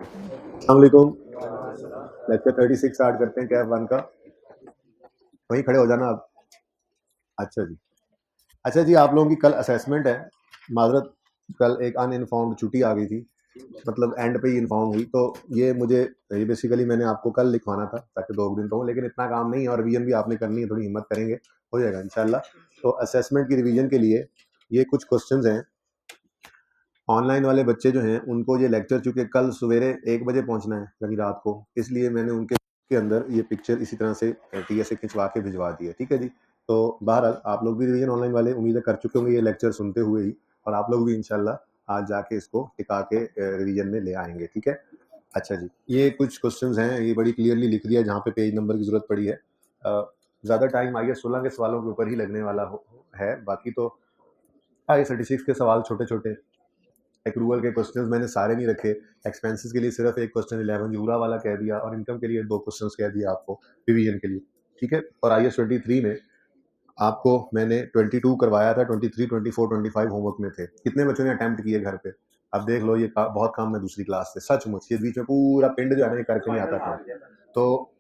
अस्सलाम वालेकुम। Lecture 36 start करते हैं कैफ वन का। वहीं खड़े हो जाना आप। अच्छा जी। अच्छा जी, आप लोगों की कल असेसमेंट है। माजरत, कल एक अनइन्फॉर्म्ड छुट्टी आ गई थी, मतलब एंड पे ही इन्फॉर्म हुई। तो ये बेसिकली मैंने आपको कल लिखवाना था ताकि 2 दिन तो हो, लेकिन इतना काम नहीं है और रिवीजन भी आपने करनी है, थोड़ी हिम्मत करेंगे हो जाएगा इंशाल्लाह। तो असेसमेंट की रिवीजन के लिए ये कुछ क्वेश्चंस हैं। ऑनलाइन वाले बच्चे जो हैं उनको ये लेक्चर, चूंकि कल सवेरे 1 बजे पहुंचना है यानी रात को, इसलिए मैंने उनके के अंदर ये पिक्चर इसी तरह से टीएस से खिंचवा के भिजवा दी है। ठीक है जी। तो बहरहाल आप लोग भी रिवीजन ऑनलाइन वाले उम्मीद है कर चुके होंगे ये लेक्चर सुनते हुए ही, और आप लोग भी इंशाल्लाह आज जाके इसको टिका के रिवीजन में ले आएंगे। ठीक है। अच्छा जी, ये कुछ क्वेश्चंस हैं, ये बड़ी क्लियरली लिख दिया जहाँ पे पेज नंबर की जरूरत पड़ी है। ज़्यादा टाइम आइए 16 के सवालों के ऊपर ही लगने वाला है। बाकी तो आई 36 के सवाल छोटे छोटे। एक्रूवल के क्वेश्चंस मैंने सारे नहीं रखे। एक्सपेंसेस के लिए सिर्फ एक क्वेश्चन 11 यूरा वाला कह दिया, और इनकम के लिए 2 क्वेश्चंस कह दिया आपको रिवीजन के लिए। ठीक है। और IS 23 में आपको मैंने 22 करवाया था, 23, 24, 25 होमवर्क में थे। कितने बच्चों ने अटेम्प्ट किए घर पे? अब देख लो, ये बहुत काम है दूसरी क्लास से, सचमुच। ये बीच में पूरा पिंड जो है ना, ये करके नहीं आता था। तो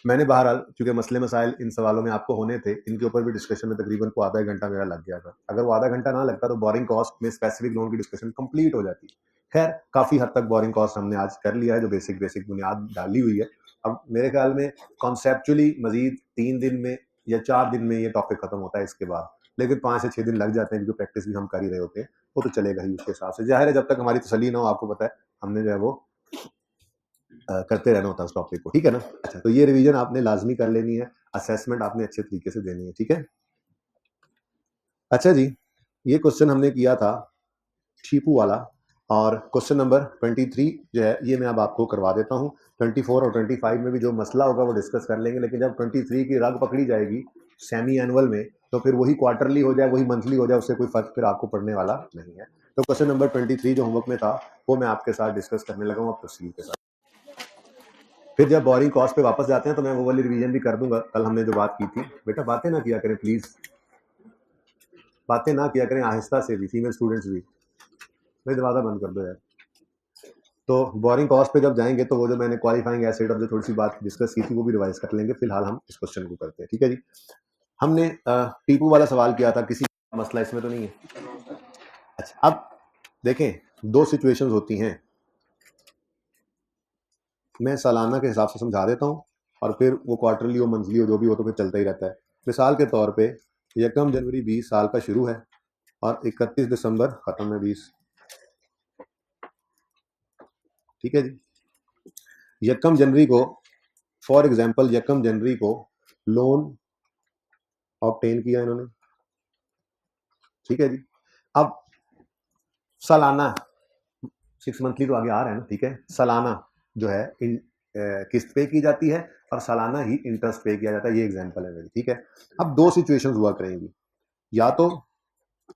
मैंने बहरहाल, चूंकि मसले मसाइल इन सवालों में आपको होने थे, इनके ऊपर भी डिस्कशन में तकरीबन को आधा 1 घंटा मेरा लग गया था। अगर वो आधा घंटा ना लगता तो बोरिंग कॉस्ट में स्पेसिफिक लोन की डिस्कशन कंप्लीट हो जाती। खैर, काफ़ी हद तक बोरिंग कॉस्ट हमने आज कर लिया है, जो बेसिक बेसिक बुनियाद डाली हुई है। अब मेरे ख्याल में कॉन्सेप्चुअली मजीद 3 दिन में या 4 दिन में ये टॉपिक खत्म होता है इसके बाद, लेकिन 5 से 6 दिन लग जाते हैं क्योंकि प्रैक्टिस भी हम कर ही रहे होते हैं। वो तो चलेगा ही उसके हिसाब से। जाहिर है, जब तक हमारी तसल्ली ना हो, आपको पता है हमने जो है वो करते रहना होता है उस टॉपिक को। ठीक है ना। अच्छा, तो ये रिवीजन आपने लाजमी कर लेनी है, असेसमेंट आपने अच्छे तरीके से देनी है। ठीक है। अच्छा जी, ये क्वेश्चन हमने किया था शीपू वाला, और क्वेश्चन नंबर 23 जो है ये मैं अब आपको करवा देता हूँ। 24 और 25 में भी जो मसला होगा वो डिस्कस कर लेंगे, लेकिन जब 23 की रग पकड़ी जाएगी सेमी एनुअल में, तो फिर वही क्वार्टरली हो जाए वही मंथली हो जाए, उससे कोई फर्क फिर आपको पड़ने वाला नहीं है। तो क्वेश्चन नंबर 23 जो होमवर्क में था वो मैं आपके साथ डिस्कस करने लगा हूँ तफसील के साथ। फिर जब बोरिंग कॉस्ट पे वापस जाते हैं तो मैं वो वाली रिवीजन भी कर दूंगा। कल हमने जो बात की थी, बेटा बातें ना किया करें प्लीज, बातें ना किया करें आहिस्ता से भी, फीमेल स्टूडेंट्स भी। मेरे दरवाजा बंद कर दो यार। तो बोरिंग कॉस्ट पे जब जाएंगे तो वो जो मैंने क्वालिफाइंग एसिड और जो थोड़ी सी बात डिस्कस की थी वो भी रिवाइज कर लेंगे। फिलहाल हम इस क्वेश्चन को करते हैं। ठीक है जी। हमने टीपू वाला सवाल किया था, किसी मसला इसमें तो नहीं है। अच्छा, अब देखें, 2 सिचुएशंस होती हैं। मैं सालाना के हिसाब से समझा देता हूँ, और फिर वो क्वार्टरली हो मंथली हो जो भी हो तो फिर चलता ही रहता है। मिसाल के तौर पे 1 जनवरी 20 साल का शुरू है और 31 दिसंबर खत्म है 20। ठीक है जी। 1 जनवरी को, फॉर एग्जांपल 1 जनवरी को लोन ऑब्टेन किया इन्होंने। ठीक है जी। अब सालाना, 6 मंथली तो आगे आ रहा है ना। ठीक है। सालाना जो है किस्त पे की जाती है और सालाना ही इंटरेस्ट पे किया जाता है। ये एग्जांपल है मेरी। ठीक है। अब 2 सिचुएशंस हुआ करेंगी, या तो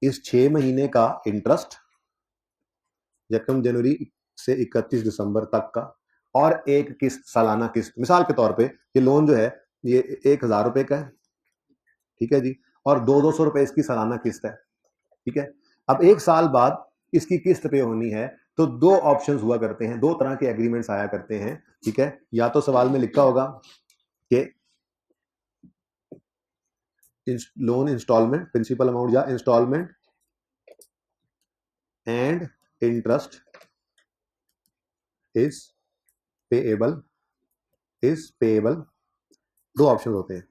इस 6 महीने का इंटरेस्ट 1 जनवरी से 31 दिसंबर तक का, और एक किस्त, सालाना किस्त। मिसाल के तौर पे ये लोन जो है ये 1,000 रुपए का है। ठीक है जी। और 200 रुपए इसकी सालाना किस्त है। ठीक है। अब 1 साल बाद इसकी किस्त पे होनी है, तो 2 ऑप्शंस हुआ करते हैं, 2 तरह के एग्रीमेंट्स आया करते हैं। ठीक है। या तो सवाल में लिखा होगा कि लोन इंस्टॉलमेंट, प्रिंसिपल अमाउंट या instalment and interest is payable, is payable. 2 option होते हैं।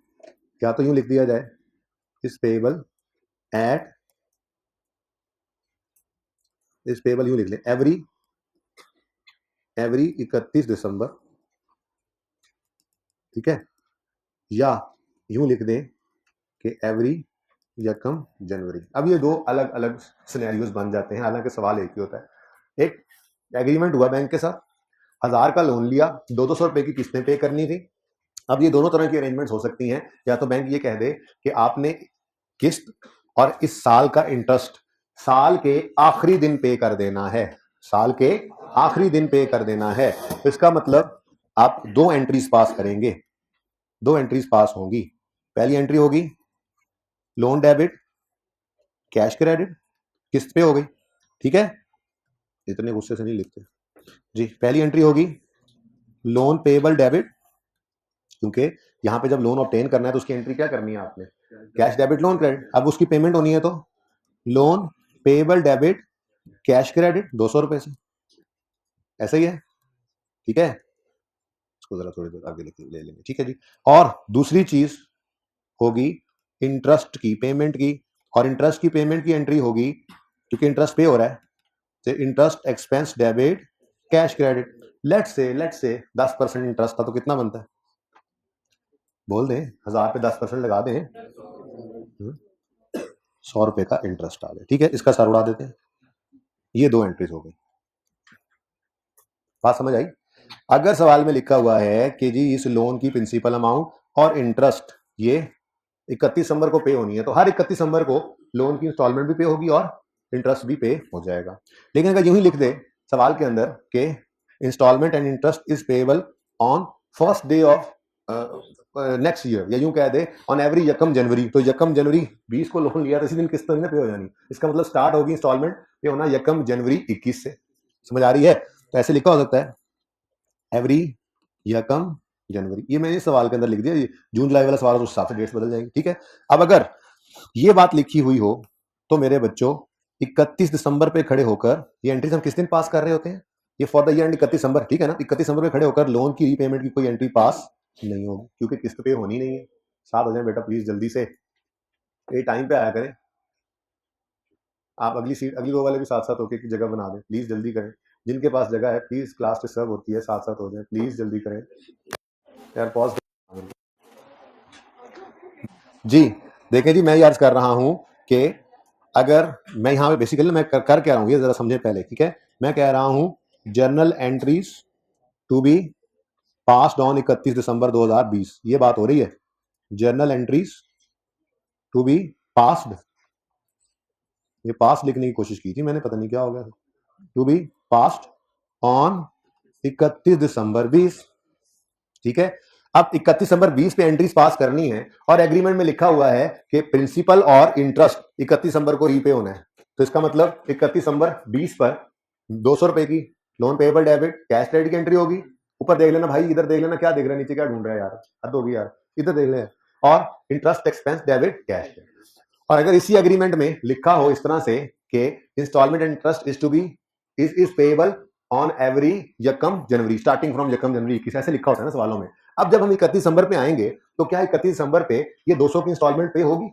क्या तो यूं लिख दिया जाए, is payable at, is payable यूं लिख लें, एवरी 31 दिसंबर। ठीक है। या यूं लिख दें कि एवरी 1 जनवरी। अब ये 2 अलग अलग सिनेरियोज बन जाते हैं, हालांकि सवाल एक ही होता है। एक एग्रीमेंट हुआ बैंक के साथ, 1,000 का लोन लिया, 200 रुपए की किस्तें पे करनी थी। अब ये दोनों तरह की अरेंजमेंट्स हो सकती हैं। या तो बैंक ये कह दे कि आपने किस्त और इस साल का इंटरेस्ट साल के आखिरी दिन पे कर देना है, साल के आखिरी दिन पे कर देना है। तो इसका मतलब आप 2 एंट्रीज पास करेंगे, 2 एंट्रीज पास होंगी। पहली एंट्री होगी लोन डेबिट, कैश क्रेडिट, किस्त पे हो गई। ठीक है। इतने गुस्से से नहीं लिखते। जी पहली एंट्री होगी लोन पेएबल डेबिट, क्योंकि यहां पे जब लोन ऑब्टेन करना है तो उसकी एंट्री क्या करनी है आपने, कैश डेबिट लोन क्रेडिट। अब उसकी पेमेंट होनी है तो loan payable debit cash credit 200 रुपए से, ऐसा ही है, ठीक है। इसको जरा थोड़ी देर आगे ले लेंगे, ठीक है जी। और दूसरी चीज होगी इंटरेस्ट की पेमेंट की, और इंटरेस्ट की पेमेंट की एंट्री होगी क्योंकि इंटरेस्ट पे हो रहा है, तो interest expense debit cash credit. Let's say 10% interest था तो कितना बनता है, बोल दें 1000 पे 10% लगा दें, 100 रुपए का इंटरेस्ट आ गया, ठीक है। इसका सर उड़ा देते हैं। ये दो एंट्रीज हो गई, बात समझ आई। अगर सवाल में लिखा हुआ है कि जी इस लोन की प्रिंसिपल अमाउंट और इंटरेस्ट ये 31 दिसंबर को पे होनी है, तो हर 31 दिसंबर को लोन की इंस्टॉलमेंट भी पे होगी और इंटरेस्ट भी पे हो जाएगा। लेकिन अगर यूं ही लिख दे सवाल के अंदर कि instalment and interest is payable on first day of next year, या यूं कह दे ऑन एवरी यकम जनवरी, तो यकम जनवरी 20 को लोन लिया तो इसी दिन किस्त पे हो जानी। इसका मतलब स्टार्ट होगी इंस्टॉलमेंट पे होना यकम जनवरी 21 से। समझ आ रही है? तो ऐसे लिखा हो सकता है एवरी यकम जनवरी। ये मैंने इस सवाल के अंदर लिख दिया, जून जुलाई वाला सवाल, उस हिसाब से डेट्स बदल जाएंगे, ठीक है। अब अगर ये बात लिखी हुई हो तो मेरे बच्चों 31 दिसंबर पे खड़े होकर, ये एंट्रीज हम किस दिन पास कर रहे होते हैं, ये फॉर द ईयर 31 दिसंबर, ठीक है ना। 31 दिसंबर पे खड़े होकर लोन की रीपेमेंट की कोई एंट्री पास नहीं होगी क्योंकि किस्त पे होनी नहीं है। साथ हो जाए बेटा प्लीज जल्दी से, ये टाइम पे आया करें। आप अगली सीट अगली रो वाले भी साथ साथ होके की जगह बना दें, प्लीज जल्दी करें। जिनके पास जगह है प्लीज, क्लास डिस्टर्ब होती है, साथ साथ हो जाए, प्लीज जल्दी करें यार। पॉज जी। देखें जी, मैं ये अर्ज कर रहा हूं कि अगर मैं यहां पे बेसिकली मैं कर क्या रहा हूं ये जरा समझे पहले, ठीक है। मैं कह रहा हूं journal entries to be passed on 31 December 2020, ये बात हो रही है। Journal entries to be passed, ये पास लिखने की कोशिश की थी मैंने, पता नहीं क्या हो गया। To be passed on 31 December 20, ठीक है। अब 31 दिसंबर 20 पे एंट्रीज पास करनी है और एग्रीमेंट में लिखा हुआ है कि प्रिंसिपल और इंटरेस्ट 31 दिसंबर को रीपे होना है। तो इसका मतलब 31 दिसंबर 20 पर 200 रुपए की loan payable debit cash credit की एंट्री होगी। ऊपर देख लेना भाई, इधर देख लेना, क्या देख रहा है नीचे, क्या ढूंढ रहा है यार, हद होगी यार, इधर देख लेना। और इंटरेस्ट एक्सपेंस डेबिट कैश। और अगर इसी एग्रीमेंट में लिखा हो इस तरह से कि instalment interest is to be is payable on every यकम जनवरी स्टार्टिंग फ्रॉम यकम जनवरी 21, ऐसे लिखा होता है ना सवालों में। अब जब हम 31 दिसंबर पे आएंगे तो क्या 31 दिसंबर पे ये 200 की इंस्टॉलमेंट पे होगी?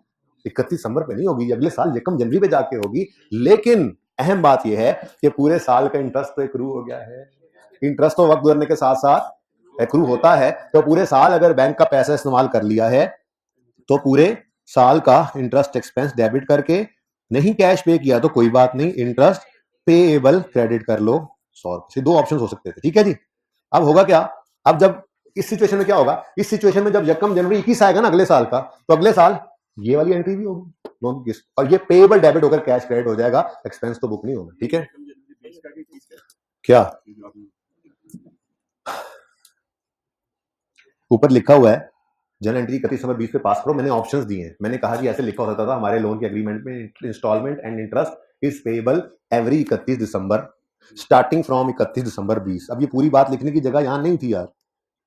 31 दिसंबर पे नहीं होगी, अगले साल यकम जनवरी पे जाके होगी। लेकिन अहम बात यह है कि पूरे साल का इंटरेस्ट तो एक्रू हो गया है। इंटरेस्ट तो वक्त गुजरने के साथ साथ एक्रू होता है, तो पूरे साल अगर बैंक का पैसा इस्तेमाल कर लिया है तो पूरे साल का इंटरेस्ट एक्सपेंस डेबिट करके, नहीं कैश पे किया तो कोई बात नहीं, इंटरेस्ट पेएबल क्रेडिट कर लो 100 से। दो ऑप्शन हो सकते थे, ठीक है जी। अब होगा क्या, अब जब इस सिचुएशन में क्या होगा, इस सिचुएशन में जब यकम जनवरी 21 आएगा ना अगले साल का, तो अगले साल ये वाली एंट्री भी होगी लोन की किस्त, और ये पेएबल डेबिट होकर कैश क्रेडिट हो जाएगा, एक्सपेंस तो बुक नहीं होगा, ठीक है। क्या ऊपर लिखा हुआ है जर्नल एंट्री 31 दिसंबर 20 पे पास करो, मैंने ऑप्शंस दिए हैं। मैंने कहा कि ऐसे लिखा हो सकता था हमारे लोन के एग्रीमेंट में instalment and interest is payable every 31 December starting from 31 December 20। अब ये पूरी बात लिखने की जगह यहां नहीं थी यार,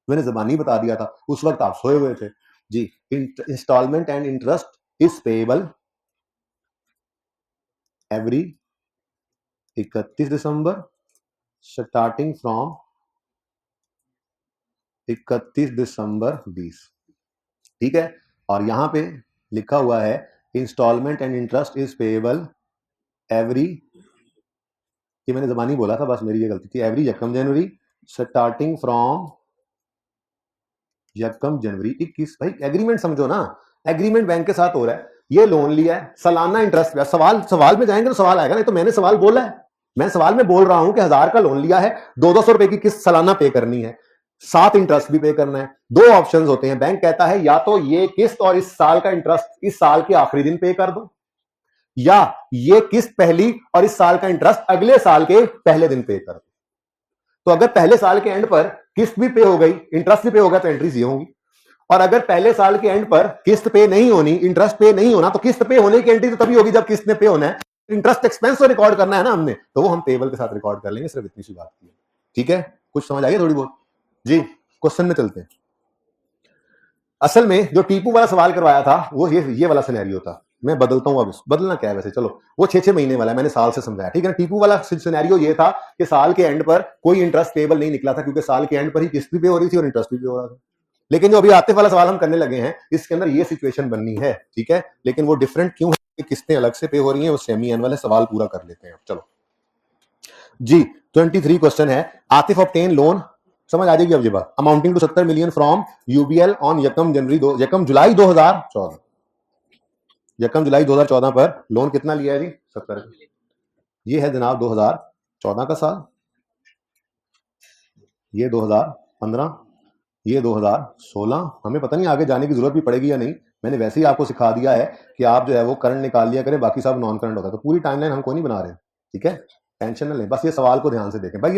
मैंने जबानी बता दिया था, उस वक्त आप सोए हुए थे जी। Instalment and interest is payable every 31 December starting from 31 December 20, ठीक है। और यहां पे लिखा हुआ है instalment and interest is payable every, ये मैंने जबानी बोला था, बस मेरी ये गलती थी, एवरी यकम जनवरी स्टार्टिंग फ्रॉम यकम जनवरी 21। भाई एग्रीमेंट समझो ना, एग्रीमेंट बैंक के साथ हो रहा है, ये लोन लिया है, सालाना इंटरेस्ट। सवाल में जाएंगे तो सवाल आएगा, नहीं तो मैंने सवाल बोला है, मैं सवाल में बोल रहा हूं कि 1000 का लोन लिया है, 200 रुपए की किस्त सालाना पे करनी है, साथ इंटरेस्ट भी पे करना है। दो ऑप्शंस होते हैं, बैंक कहता है या तो ये किस्त और इस साल का इंटरेस्ट इस साल के आखिरी दिन पे कर दो, या ये किस्त पहली और इस साल का इंटरेस्ट अगले साल के पहले दिन पे कर दो। तो अगर पहले साल के एंड पर किस्त भी पे हो गई, इंटरेस्ट भी पे हो गया, तो एंट्रीज ये होंगी। और अगर पहले साल के एंड पर किस्त पे नहीं होनी, इंटरेस्ट पे नहीं होना, तो किस्त पे होने की एंट्री तो तभी होगी जब किस्त में पे होना है। इंटरेस्ट एक्सपेंस तो रिकॉर्ड करना है ना हमने, तो वो हम पेबल के साथ रिकॉर्ड कर लेंगे, सिर्फ इतनी सी बात की। ठीक है, कुछ समझ आई थोड़ी बहुत जी। क्वेश्चन में चलते हैं। असल में जो टीपू वाला सवाल करवाया था वो ये वाला सिनेरियो था। मैं बदलता हूं, अब बदलना क्या है वैसे, चलो वो 6-6 महीने वाला है, मैंने साल से समझाया, ठीक है ना। टीपू वाला सिनेरियो ये था कि साल के एंड पर कोई इंटरेस्ट पेबल नहीं निकला था, क्योंकि साल के एंड पर ही किस्त भी पे हो रही थी और इंटरेस्ट भी पे हो रहा था। लेकिन जो अभी आतिफ वाला सवाल हम करने लगे हैं, इसके अंदर ये सिचुएशन बननी है, ठीक है। लेकिन वो डिफरेंट क्यों है कि किस्तें अलग से पे हो रही हैं, वो सेमी एनुअल है। सवाल पूरा कर लेते हैं चलो जी। 23 क्वेश्चन है, आतिफ ऑब्टेन लोन, समझ आ जाएगी अब ये बात, amounting to 70 million from UBL on यकम जुलाई 2014। यकम जुलाई 2014 पर लोन कितना लिया है जी? 70। ये है जनाब 2014 का साल, ये 2015, ये 2016। हमें पता नहीं आगे जाने की जरूरत भी पड़ेगी या नहीं, मैंने वैसे ही आपको सिखा दिया है कि आप जो है वो करंट निकाल लिया करें, बाकी सब नॉन करंट होता है। तो पूरी टाइमलाइन हम को नहीं बना रहे, ठीक है, टेंशन न लें, बस ये सवाल को ध्यान से देखें भाई।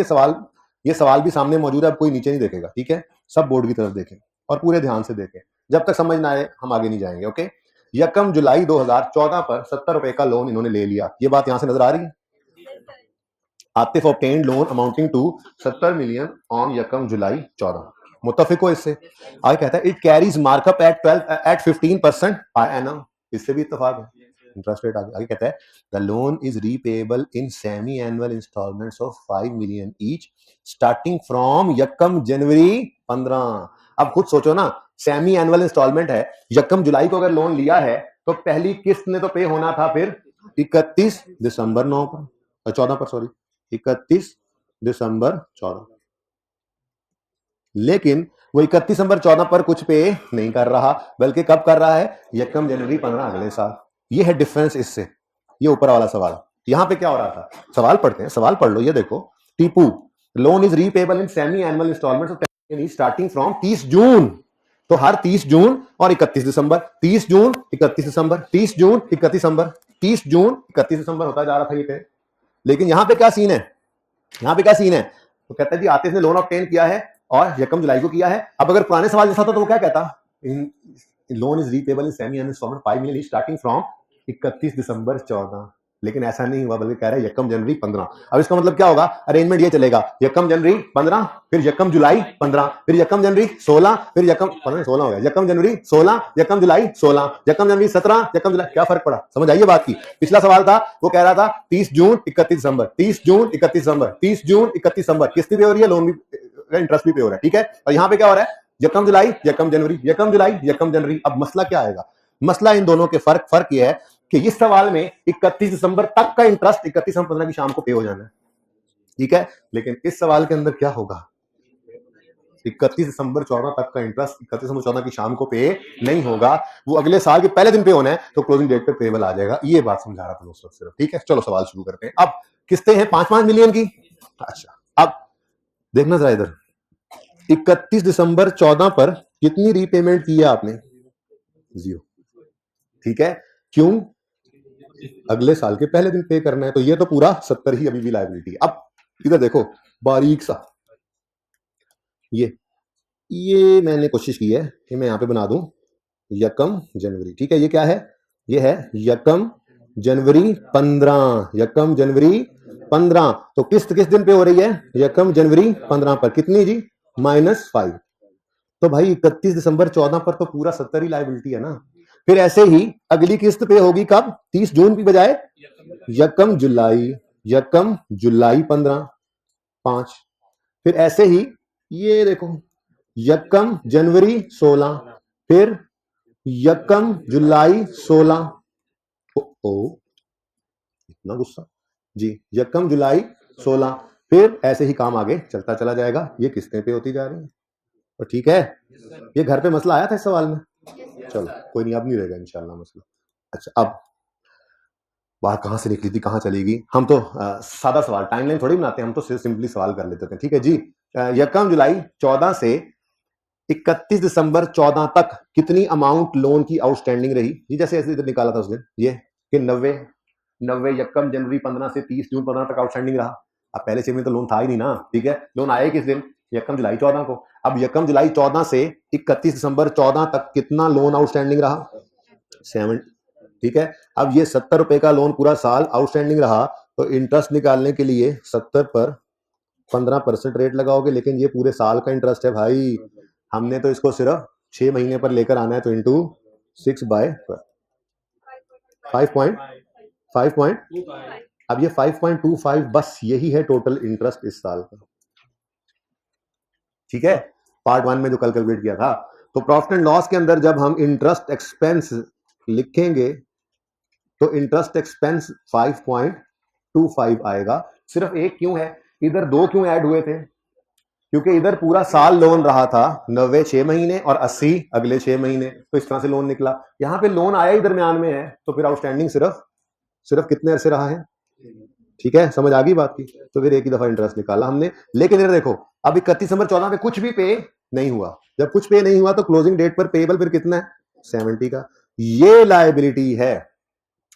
ये सवाल भी सामने मौजूद है, अब कोई नीचे नहीं देखेगा, ठीक है। सब बोर्ड की तरफ देखें और पूरे ध्यान से देखें, जब तक समझ ना आए हम आगे नहीं जाएंगे, ओके। यकम जुलाई 2014 पर 70 रुपए का लोन इन्होंने ले लिया, ये बात यहां से नजर आ रही है। Atif obtained loan amounting to 70 million on यकम जुलाई 14। मुत्तफिक हो इससे? आगे कहता है it carries markup eight 15% per annum, इससे भी इत्तेफाक है, इंटरेस्ट रेट आगे कहता है the loan is repayable in semi annual instalments of 5 million each starting from यकम जनवरी 15। अब खुद सोचो ना, सेमी एनुअल इंस्टॉलमेंट है, यकम जुलाई को अगर लोन लिया है तो पहली किस्त ने तो पे होना था फिर 31 दिसंबर 14 पर, सॉरी 31 दिसंबर 14, लेकिन वो 31 दिसंबर 14 पर कुछ पे नहीं कर रहा, बल्कि कब कर रहा है? यकम जनवरी 15 अगले साल। ये है डिफरेंस इससे, ये ऊपर वाला सवाल। यहां पे क्या हो रहा था, सवाल पढ़ते हैं, सवाल पढ़ लो, ये देखो, Tipu loan is repayable in semi annual instalment starting from 30 June. तो हर 30 जून और 31 दिसंबर, 30 जून 31 दिसंबर, 30 जून 31 दिसंबर, 30 जून 31 दिसंबर होता जा रहा था ये पे। लेकिन यहां पे क्या सीन है, यहां पे क्या सीन है, तो कहता है जी आतिफ ने लोन ऑब्टेन किया है और यकम जुलाई को किया है। अब अगर पुराने सवाल जैसा था तो वो क्या कहता, loan is repayable in semi annual instalment 5 million starting from 31 December 14। लेकिन ऐसा नहीं हुआ, बल्कि कह रहा है यकम जनवरी 15। अब इसका मतलब क्या होगा, अरेंजमेंट ये चलेगा, यकम जनवरी 15, फिर यकम जुलाई 15, फिर यकम जनवरी 16, फिर यकम 16 हो गया, यकम जनवरी 16, यकम जुलाई 16, यकम जनवरी 17, यकम जुलाई, क्या फर्क पड़ा, समझ आइए बात की। पिछला सवाल था वो कह रहा था 30 जून 31 दिसंबर, 30 जून 31 दिसंबर, 30 जून 31 दिसंबर, किस्त भी हो रही है, लोन भी, इंटरेस्ट भी पे हो रहा है, ठीक है। और यहाँ पे क्या हो रहा है, यकम जुलाई यकम जनवरी, यकम जुलाई यकम जनवरी। अब मसला क्या आएगा, मसला इन दोनों के फर्क यह है कि इस सवाल में 31 दिसंबर तक का इंटरेस्ट 31 दिसंबर 15 की शाम को पे हो जाना है, ठीक है। लेकिन इस सवाल के अंदर क्या होगा, 31 दिसंबर 14 तक का इंटरेस्ट 31 दिसंबर 14 की शाम को पे नहीं होगा, वो अगले साल के पहले दिन पे होना है, तो क्लोजिंग डेट पे पेबल आ जाएगा। ये बात समझा रहा था दोस्तों सिर्फ, ठीक है। चलो सवाल शुरू करते हैं। अब किस्तें हैं 5-5 मिलियन की। अच्छा, अब देखना जरा इधर, 31 दिसंबर 14 पर कितनी रीपेमेंट की है आपने? 0, ठीक है। क्यों? अगले साल के पहले दिन पे करना है, तो ये तो पूरा 70 ही अभी भी लायबिलिटी। अब इधर देखो बारीक सा, ये मैंने कोशिश की है कि मैं यहां पे बना दूं यकम जनवरी, ठीक है। ये क्या है, ये है यकम जनवरी 15, यकम जनवरी 15। तो किस्त किस दिन पे हो रही है, यकम जनवरी 15 पर, कितनी जी? -5। तो भाई 31 दिसंबर 14 पर तो पूरा 70 ही लायबिलिटी है ना। फिर ऐसे ही अगली किस्त पे होगी कब, 30 जून की बजाय यकम जुलाई 15, 5। फिर ऐसे ही ये देखो यकम जनवरी 16, फिर यकम जुलाई 16। इतना गुस्सा जी, यकम जुलाई 16, फिर ऐसे ही काम आगे चलता चला जाएगा, ये किस्तें पे होती जा रही है। तो ठीक है, ये घर पे मसला आया था इस सवाल में, चलो कोई नहीं, अब नहीं रहेगा इंशाल्लाह मसला। अच्छा, अब बात कहां से निकली थी, कहां चलेगी, हम तो सादा सवाल, टाइमलाइन थोड़ी बनाते हैं, हम तो सिंपली सवाल कर लेते थे, ठीक है जी। यकम जुलाई 14 से 31 दिसंबर 14 तक कितनी अमाउंट लोन की आउटस्टैंडिंग रही जी? जैसे ऐसे इधर निकाला था उस दिन, ये कि 90 यकम जनवरी 15 से 30 जून 15 तक आउटस्टैंडिंग रहा। अब पहले 6 महीने तो लोन था ही नहीं ना, ठीक है। लोन आए किस दिन, यकम जुलाई 14 को। अब यकम जुलाई 14 से 31 दिसंबर 14 तक कितना लोन आउटस्टैंडिंग रहा? 7, ठीक है। अब ये 70 रुपए का लोन पूरा साल आउटस्टैंडिंग रहा, तो इंटरेस्ट निकालने के लिए 70 पर 15% रेट लगाओगे, लेकिन ये पूरे साल का इंटरेस्ट है भाई। हमने तो इसको सिर्फ 6 महीने पर लेकर आना है, तो इंटू 6 बाय 5.5 अब ये 5.25 बस यही है टोटल इंटरेस्ट इस साल का। ठीक है, पार्ट 1 में जो कल कैलकुलेट किया था। तो प्रॉफिट एंड लॉस के अंदर जब हम इंटरेस्ट एक्सपेंस लिखेंगे तो इंटरेस्ट एक्सपेंस 5.25 आएगा। सिर्फ एक क्यों है, इधर 2 क्यों ऐड हुए थे? क्योंकि इधर पूरा साल लोन रहा था 90 6 महीने और 80 अगले 6 महीने, तो इस तरह से लोन निकला। यहां पे लोन आया ही दरमियान में है, तो फिर आउटस्टैंडिंग सिर्फ कितने अरसे रहा है? ठीक है, समझ आ गई बात की। तो फिर एक ही दफा इंटरेस्ट निकाला हमने। लेकिन इधर देखो, अब 31 दिसंबर 14 पे कुछ भी पे नहीं हुआ। जब कुछ पे नहीं हुआ तो क्लोजिंग डेट पर पेएबल फिर कितना है? 70 का। ये लायबिलिटी है,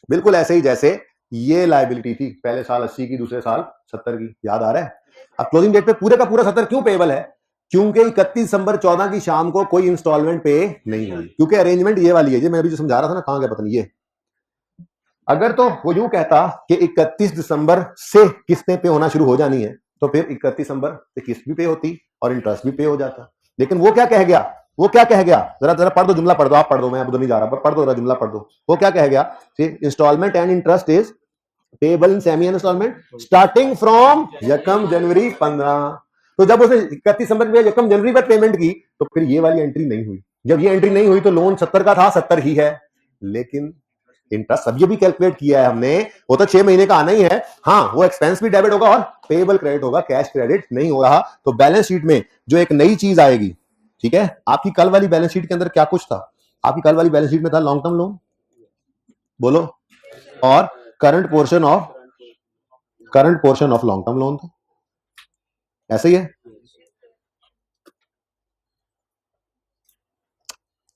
बिल्कुल ऐसे ही जैसे ये लायबिलिटी थी, पहले साल 80 की, दूसरे साल 70 की। याद आ रहा है? अब क्लोजिंग डेट पे पूरे का पूरा 70 क्यों पेएबल है? क्योंकि 31 दिसंबर 14 की शाम को कोई इंस्टॉलमेंट पे नहीं हुई। क्योंकि अरेंजमेंट ये वाली है, जो मैं अभी जो समझा रहा था ना, कहां गया पता नहीं। ये अगर तो वो यूं कहता कि 31 दिसंबर से किस्तें पे होना शुरू हो जानी है, तो फिर 31 दिसंबर से किस्त भी पे होती और इंटरेस्ट भी पे हो जाता। लेकिन वो क्या कह गया? जरा पढ़ दो, जुमला पढ़ दो, आप पढ़ दो, मैं अब तो नहीं जा रहा, पर पढ़ दो जरा, जुमला पढ़ दो। वो क्या कह गया? Instalment and interest is payable in semi instalment starting from यकम जनवरी 15। तो जब उसने 31 दिसंबर में यकम जनवरी पर पेमेंट की, तो फिर ये वाली एंट्री नहीं हुई। जब ये एंट्री नहीं हुई तो लोन 70 का था, 70 ही है। लेकिन इंटरेस्ट सब ये भी कैलकुलेट किया है हमने, वो तो 6 महीने का आना ही है। हाँ, वो एक्सपेंस भी डेबिट होगा और पेएबल क्रेडिट होगा, कैश क्रेडिट नहीं हो रहा। तो बैलेंस शीट में जो एक नई चीज आएगी, ठीक है, आपकी कल वाली बैलेंस शीट के अंदर क्या कुछ था? आपकी कल वाली बैलेंस शीट में था लॉन्ग टर्म लोन, बोलो, और current portion of long term loan था। ऐसे ही है,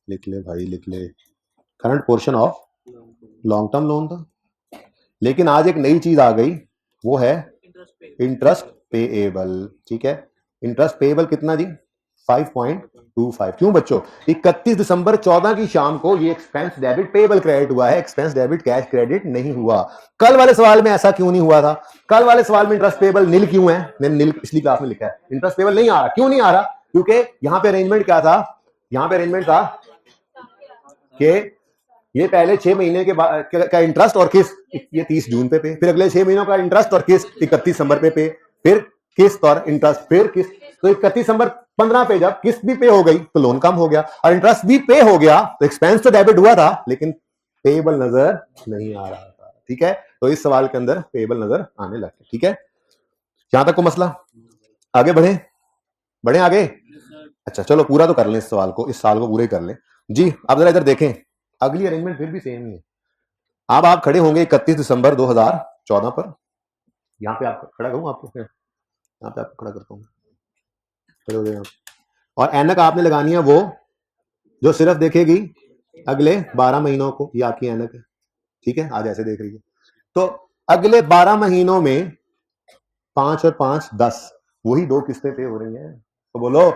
लिख ले भाई, लिख ले। Current portion of long term loan था। लेकिन आज एक नई चीज आ गई, वो है इंटरेस्ट पेएबल। ठीक है, इंटरेस्ट पेएबल कितना जी? 5.25। क्यों बच्चों? 31 दिसंबर 14 की शाम को ये एक्सपेंस डेबिट पेएबल क्रेडिट हुआ है, एक्सपेंस डेबिट कैश क्रेडिट नहीं हुआ। कल वाले सवाल में ऐसा क्यों नहीं हुआ था? कल वाले सवाल में इंटरेस्ट पेएबल नील क्यों है? मैंने नील पिछली क्लास में लिखा है, इंटरेस्ट पेएबल नहीं आ रहा। क्यों नहीं आ रहा? क्योंकि यहां पे अरेंजमेंट क्या था? यहां पे अरेंजमेंट था कि ये पहले 6 महीने के का इंटरेस्ट और किस्त ये 30 जून पे, फिर अगले 6 महीनों का इंटरेस्ट और किस्त 31 दिसंबर पे, फिर किस्त और इंटरेस्ट, फिर किस्त। तो 31 दिसंबर 15 पे जब किस्त भी पे हो गई तो लोन कम हो गया और इंटरेस्ट भी पे हो गया, तो एक्सपेंस तो डेबिट हुआ था लेकिन पेएबल नजर नहीं आ रहा था। ठीक है, तो इस सवाल के अंदर पेएबल नजर आने लगे। ठीक है, यहां तक को मसला। आगे बढ़े आगे। अच्छा चलो, पूरा तो कर लें इस सवाल को, इस साल को पूरे कर लें जी। अब जरा इधर देखें, अगली अरेंजमेंट फिर भी सेम ही है। अब आप खड़े होंगे 31 दिसंबर 2014 पर। यहां पे आप खड़ा करूं आपको, यहां पे आपको खड़ा करता हूं, खड़े हो जाए। और ऐनक आपने लगानी है वो जो सिर्फ देखेगी अगले 12 महीनों को। ये आपकी ऐनक है, ठीक है, आज ऐसे देख रही है। तो अगले 12 महीनों में 5 और 5 10, वही 2 किस्तें पे हो रही हैं। तो बोलो,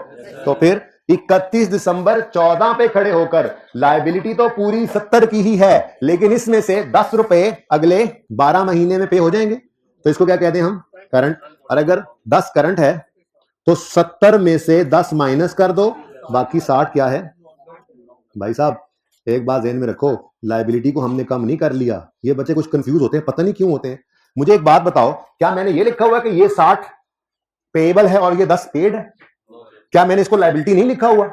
तो फिर 31 दिसंबर 14 पे खड़े होकर लायबिलिटी तो पूरी 70 की ही है, लेकिन इसमें से 10 रुपए अगले 12 महीने में पे हो जाएंगे। तो इसको क्या कहते हैं हम? करंट। और अगर 10 करंट है तो 70 में से 10 माइनस कर दो, बाकी 60 क्या है? भाई साहब एक बात ध्यान में रखो, लायबिलिटी को हमने कम नहीं कर लिया। ये बच्चे कुछ कंफ्यूज होते हैं, पता नहीं क्यों होते हैं। मुझे एक बात बताओ, क्या मैंने ये लिखा हुआ कि ये 60 पेएबल है और ये 10 पेड है? क्या मैंने इसको लायबिलिटी नहीं लिखा हुआ?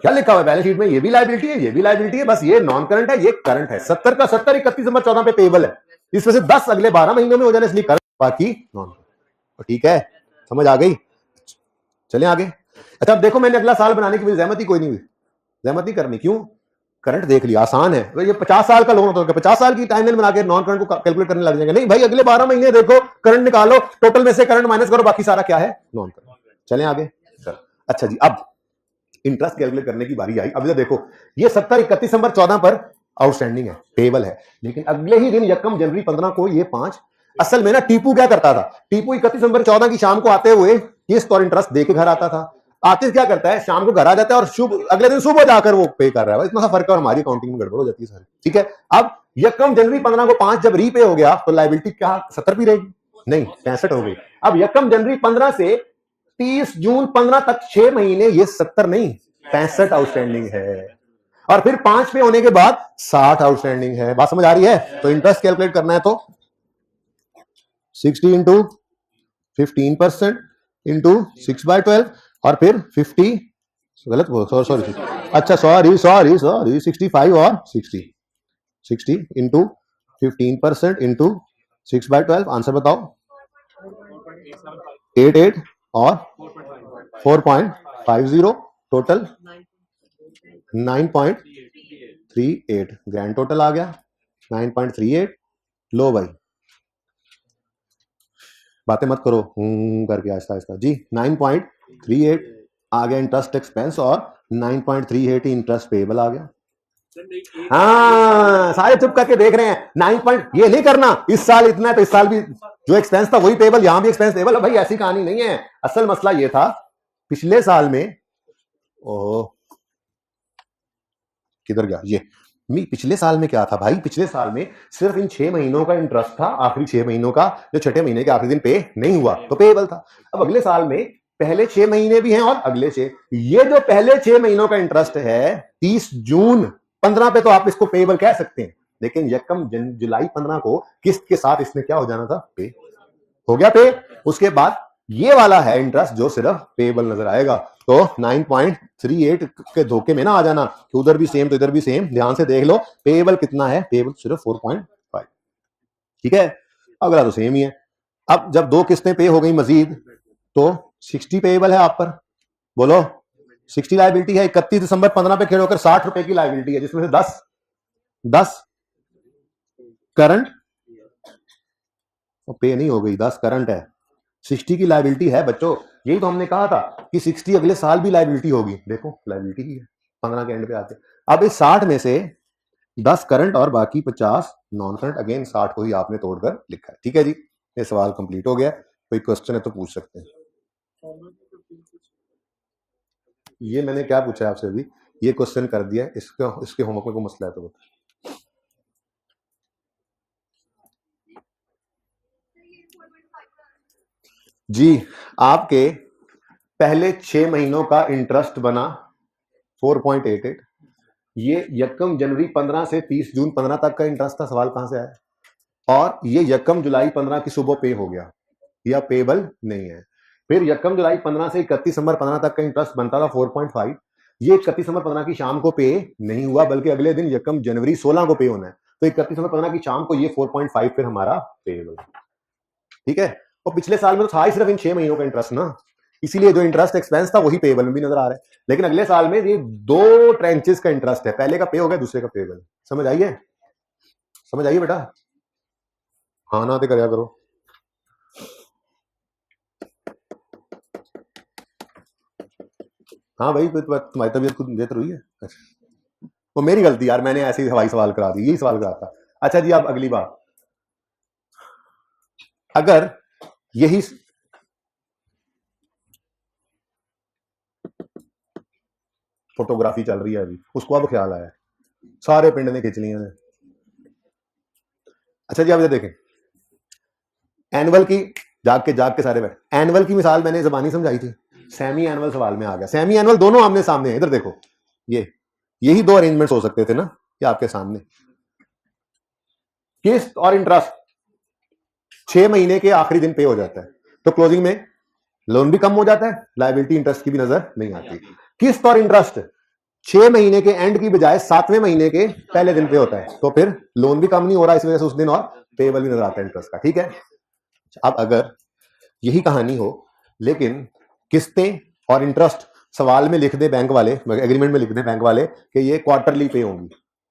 क्या लिखा हुआ बैलेंस शीट में? ये भी लायबिलिटी है, ये भी लायबिलिटी है, बस ये नॉन करंट है, ये करंट है। 70 का 70 31 दिसंबर 14 पे पेएबल है, इसमें से 10 अगले 12 महीनों में हो जाने, इसलिए करंट, बाकी नॉन करंट। ठीक है, समझ आ गई? चलें आगे। अच्छा अब देखो, मैंने अगला साल बनाने की जहमत ही कोई नहीं हुई, जहमत नहीं करनी। क्यों? करंट देख लिया, आसान है। ये 50 साल का लोन होता है, 50 साल की टाइमलाइन बना के नॉन करंट को कैलकुलेट करने लग जाएंगे। नहीं भाई, अगले 12 महीने देखो, करंट निकालो, टोटल में से करंट माइनस करो, बाकी सारा क्या है? Non current. चलें आगे। अच्छा जी, अब इंटरेस्ट कैलकुलेट करने की बारी आई। अब इधर देखो, ये 70 31 दिसंबर 14 पर आउटस्टैंडिंग है, पेएबल है, लेकिन अगले ही दिन यकम जनवरी 15 को ये 5। असल में ना टीपू क्या करता था? टीपू 31 दिसंबर 14 की शाम को आते हुए किस्त और इंटरेस्ट देके घर आता था। आतिश क्या करता है? शाम को घर आ जाता है और शुभ अगले दिन सुबह जाकर वो पे कर रहा है। इतना सा फर्क है और हमारी अकाउंटिंग में गड़बड़ हो जाती है सारी। ठीक है, अब यकम जनवरी 15 को 5 जब रीपे हो गया तो लायबिलिटी क्या 70 भी रहेगी? नहीं, 65 हो गई। अब यकम जनवरी 15 से 30 जून 15 तक 6 महीने, ये 70 नहीं 65 आउटस्टैंडिंग है, और फिर 5 पे होने के बाद 60 आउटस्टैंडिंग है। बात समझ आ रही है? तो इंटरेस्ट कैलकुलेट करना है तो 60 इंटू 15% इंटू 6/12 और फिर 50, गलत सॉरी अच्छा सॉरी 65 और 60 इंटू 15% इंटू 6/12, आंसर बताओ। 88 और 4.50, टोटल 9.38, ग्रैंड टोटल आ गया 9.38। लो भाई बातें मत करो करके आहिस्ता आहिस्ता जी, 9.38 आ गया इंटरेस्ट एक्सपेंस और 9.38 इंटरेस्ट पेबल आ गया। हाँ सारे चुप करके देख रहे हैं। 9 ये नहीं करना इस साल इतना है तो इस साल भी जो एक्सपेंस था वही पेबल, यहां भी एक्सपेंस पेबल। भाई ऐसी कहानी नहीं है। असल मसला ये था पिछले साल में, ओह किधर गया ये, पिछले साल में क्या था भाई, पिछले साल में सिर्फ इन 6 महीनों का इंटरेस्ट था, आखिरी 6 महीनों का, जो छठे महीने के आखिरी दिन पे नहीं हुआ तो पेएबल था। अब अगले साल में पहले 6 महीने भी हैं और अगले 6, ये जो पहले 6 महीनों का इंटरेस्ट है 30 जून 15 पे तो आप इसको पेएबल कह सकते हैं, लेकिन यकम जुलाई 15 को किस्त के साथ इसने क्या हो जाना था, पे हो गया पे। उसके बाद ये वाला है इंटरेस्ट जो सिर्फ पेएबल नजर आएगा। तो 9.38 के धोखे में ना आ जाना कि उधर भी सेम तो इधर भी सेम, ध्यान से देख लो पेएबल कितना है, पेएबल सिर्फ 4.5, ठीक है, अगला तो सेम ही है। अब जब 2 किस्तें पे हो गई मजीद तो 60 पेएबल है आप पर, बोलो 60 लायबिलिटी है। 31 दिसंबर 15 पे खड़े होकर 60 रुपए की लायबिलिटी है, जिसमें से 10 करंट पे नहीं हो गई, 10 करंट है, 60 की लायबिलिटी है बच्चों। यही तो हमने कहा था कि 60 अगले साल भी लायबिलिटी होगी, देखो लायबिलिटी की है 15 के एंड पे आते। अब इस 60 में से 10 करंट और बाकी 50 नॉन करंट, अगेन 60 को ही आपने तोड़कर लिखा है, ठीक है जी। ये सवाल कंप्लीट हो गया। कोई क्वेश्चन है तो पूछ सकते हैं। ये मैंने क्या पूछा है आपसे अभी, ये क्वेश्चन कर दिया, इसके होमवर्क में कोई मसला है तो बता। जी आपके पहले 6 महीनों का इंटरेस्ट बना 4.88, ये यकम जनवरी 15 से 30 जून 15 तक का इंटरेस्ट था, सवाल कहां से आया, और ये यकम जुलाई 15 की सुबह पे हो गया, या पेबल नहीं है। फिर यकम जुलाई 15 से 31 दिसंबर 15 तक का इंटरेस्ट बनता था 4.5, ये 31 दिसंबर 15 की शाम को पे नहीं हुआ, बल्कि अगले दिन यकम जनवरी 16 को पे होना है, तो 31 दिसंबर 15 की शाम को ये 4.5 फिर हमारा पेबल, ठीक है। और पिछले साल में तो था ही सिर्फ इन 6 महीनों का इंटरेस्ट ना, इसीलिए जो इंटरेस्ट एक्सपेंस था वही पेबल में भी नजर आ रहा है। लेकिन अगले साल में ये 2 ट्रेंचेस का इंटरेस्ट है, पहले का पे हो गया, दूसरे का पेबल। समझ आइए, समझ आइए बेटा, हाँ ना तो करया करो। हाँ भाई तुम्हारी तबीयत खुद बेहतर हुई है, वो मेरी गलती यार, मैंने ऐसे ही हवाई सवाल करा दी, यही सवाल करा था। अच्छा जी, अब अगली बात, अगर यही फोटोग्राफी चल रही है अभी, उसको अब ख्याल आया, सारे पिंड ने खींच लिया है। अच्छा जी, आप इधर देखें, एनुअल की जाग के सारे बैठ, एनुअल की मिसाल मैंने जबानी समझाई थी, सेमी एनुअल सवाल में आ गया। सेमी एनुअल दोनों आमने सामने है, इधर देखो, यही 2 अरेंजमेंट्स हो सकते थे ना, ये आपके सामने। किस्त और इंटरेस्ट 6 महीने के आखिरी दिन पे हो जाता है, तो क्लोजिंग में लोन भी कम हो जाता है, लायबिलिटी इंटरेस्ट की भी नजर नहीं आती। किस्त और इंटरेस्ट 6 महीने के एंड की बजाय 7वें महीने के पहले दिन पे होता है, तो फिर लोन भी कम नहीं हो रहा इस वजह से उस दिन, और पेबल भी नजर आता है इंटरेस्ट का, ठीक है। अब अगर यही कहानी हो लेकिन किस्तें और इंटरेस्ट सवाल में लिख दे बैंक वाले, एग्रीमेंट में लिख दे बैंक वाले कि ये क्वार्टरली पे होंगी,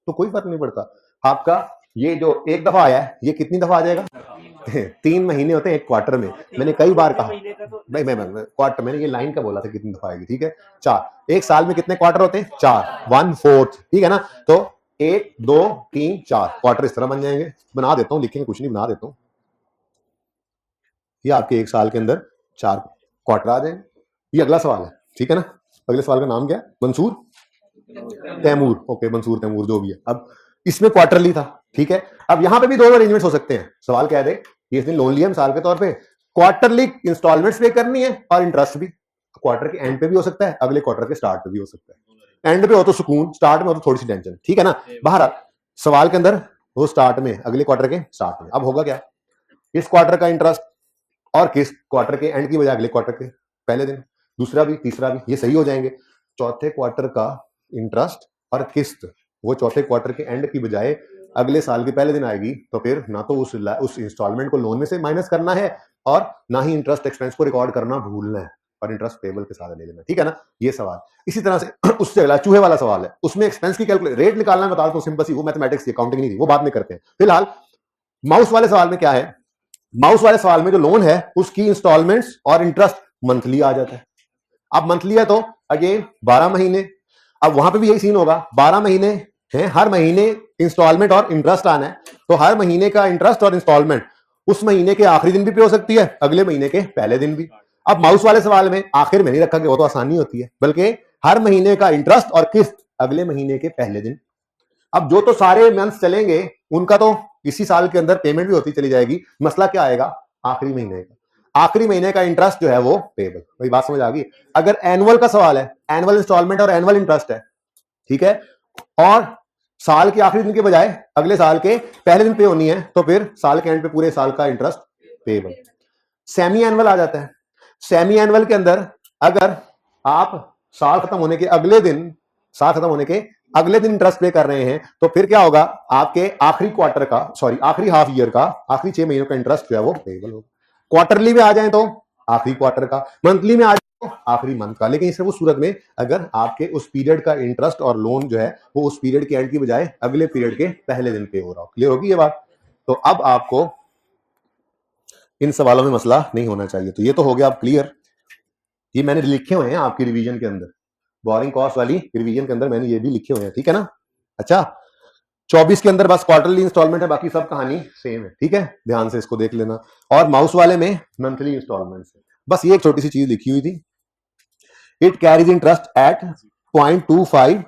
तो कोई फर्क नहीं पड़ता। आपका ये जो एक दफा आया है, ये कितनी दफा आ जाएगा, 3 महीने होते हैं एक क्वार्टर में, मैंने कई बार कहा भाई, मैं क्वार्टर, मैंने ये लाइन का बोला था कितनी दफा आएगी, ठीक है, 4। एक साल में कितने क्वार्टर होते हैं, 4, 1/4, ठीक है ना। तो 1 2 3 4 क्वार्टर इस तरह बन जाएंगे, बना देता हूं, लिखेंगे कुछ नहीं, बना देता हूं, ये आपके एक साल के अंदर 4 क्वार्टर आ जाएंगे। ये अगला सवाल है, ठीक है ना। अगले सवाल का नाम क्या है, मंसूर तैमूर, ओके मंसूर तैमूर जो भी है। अब इसमें क्वार्टरली था, ठीक है। अब यहां पे भी 2 अरेंजमेंट्स हो सकते हैं, सवाल कह दे कि इसने लोन लिया मिसाल के तौर पे, क्वार्टरली इंस्टॉलमेंट्स पे करनी है और इंटरेस्ट भी, क्वार्टर के एंड पे भी हो सकता है, अगले क्वार्टर के स्टार्ट पे भी हो सकता है। एंड पे हो तो सुकून, स्टार्ट में हो तो थोड़ी सी टेंशन, ठीक है ना। बाहर सवाल के अंदर वो स्टार्ट में, अगले क्वार्टर के स्टार्ट में। अब होगा क्या, इस क्वार्टर का इंटरेस्ट और किस क्वार्टर के एंड की बजाय अगले क्वार्टर के पहले दिन, दूसरा भी तीसरा भी, ये सही हो जाएंगे। चौथे क्वार्टर का इंटरेस्ट और किस्त वो चौथे क्वार्टर के एंड की बजाय अगले साल के पहले दिन आएगी, तो फिर ना तो उस इंस्टॉलमेंट को लोन में से माइनस करना है और ना ही इंटरेस्ट एक्सपेंस को रिकॉर्ड करना भूलना है और इंटरेस्ट पेबल के साथ ले लेना, ठीक है ना। ये सवाल इसी तरह से उससे अगला चूहे वाला सवाल है, उसमें एक्सपेंस की कैलकुलेट रेट निकालना बता दो, सिंपल सी, वो मैथमेटिक्स की अकाउंटिंग नहीं थी, वो बाद में करते हैं। फिलहाल माउस वाले सवाल में क्या है, माउस वाले सवाल में जो लोन है उसकी इंस्टॉलमेंट्स और इंटरेस्ट मंथली आ जाता है। अब मंथली है तो अगेन 12 महीने, अब वहां पे भी यही सीन होगा, 12 महीने हैं, हर महीने इंस्टॉलमेंट और इंटरेस्ट आना है, तो हर महीने का इंटरेस्ट और इंस्टॉलमेंट उस महीने के आखिरी दिन भी पे हो सकती है, अगले महीने के पहले दिन भी। अब माउस वाले सवाल में आखिर में नहीं रखा गया, वो तो आसानी होती है, बल्कि हर महीने का इंटरेस्ट और किस्त अगले महीने के पहले दिन। अब जो तो सारे मंथ चलेंगे उनका तो इसी साल के अंदर पेमेंट भी होती चली जाएगी, मसला क्या आएगा आखिरी महीने का, आखिरी महीने का इंटरेस्ट जो है वो पेबल। वही बात समझ आ गई। अगर एनुअल का सवाल है, एनुअल इंस्टॉलमेंट और एनुअल इंटरेस्ट है, ठीक है, और साल के आखिरी दिन के बजाय अगले साल के पहले दिन पे होनी है, तो फिर साल के एंड पे पूरे साल का इंटरेस्ट पेबल। सेमी एनुअल आ जाता है, सेमी एनुअल के अंदर अगर आप साल खत्म होने के अगले दिन, साल खत्म होने के अगले दिन इंटरेस्ट पे कर रहे हैं, तो फिर क्या होगा, आपके आखिरी क्वार्टर का, सॉरी आखिरी हाफ ईयर का, आखिरी 6 महीनों का इंटरेस्ट जो है वो पेबल होगा। क्वार्टरली में आ जाए तो आखिरी क्वार्टर का, मंथली में आ जाए तो आखिरी मंथ का, लेकिन सिर्फ उस सूरत में अगर आपके उस पीरियड का इंटरेस्ट और लोन जो है वो उस पीरियड के एंड की बजाय अगले पीरियड के पहले दिन पे हो रहा हो। क्लियर होगी ये बात। तो अब आपको इन सवालों में मसला नहीं होना चाहिए। तो ये तो हो गया आप क्लियर, ये मैंने लिखे हुए हैं आपकी रिवीजन के अंदर, बोरिंग कॉस्ट वाली रिवीजन के अंदर मैंने ये भी लिखे हुए हैं, ठीक है ना। अच्छा 24 के अंदर बस क्वार्टरली इंस्टॉलमेंट है, बाकी सब कहानी सेम है, ठीक है, ध्यान से इसको देख लेना। और माउस वाले में मंथली इंस्टॉलमेंट है, बस ये एक छोटी सी चीज लिखी हुई थी, इट कैरीज इंटरेस्ट एट 0.25।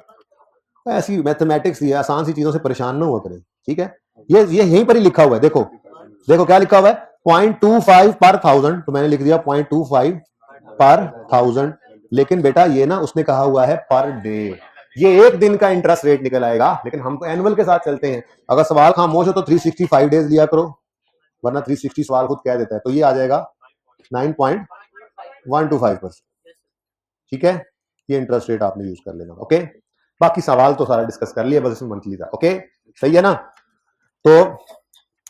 ऐसी मैथमेटिक्स ये आसान सी चीजों से परेशान ना हुआ करें, ठीक है। ये यहीं पर ही लिखा हुआ है, देखो देखो क्या लिखा हुआ है, 0.25 पर 1000, तो मैंने लिख दिया 0.25 पर 1000। लेकिन बेटा ये ना उसने कहा हुआ है पर डे, ये एक दिन का इंटरेस्ट रेट निकल आएगा, लेकिन हम तो एनुअल के साथ चलते हैं। अगर सवाल खामोश हो तो 365 डेज लिया करो, वरना 360 सवाल खुद कह देता है। तो ये आ जाएगा 9.125%, ठीक है। ये इंटरेस्ट रेट आपने यूज कर लेना, ओके। बाकी सवाल तो सारा डिस्कस कर लिया, बस इसमें मंथली था, ओके सही है ना। तो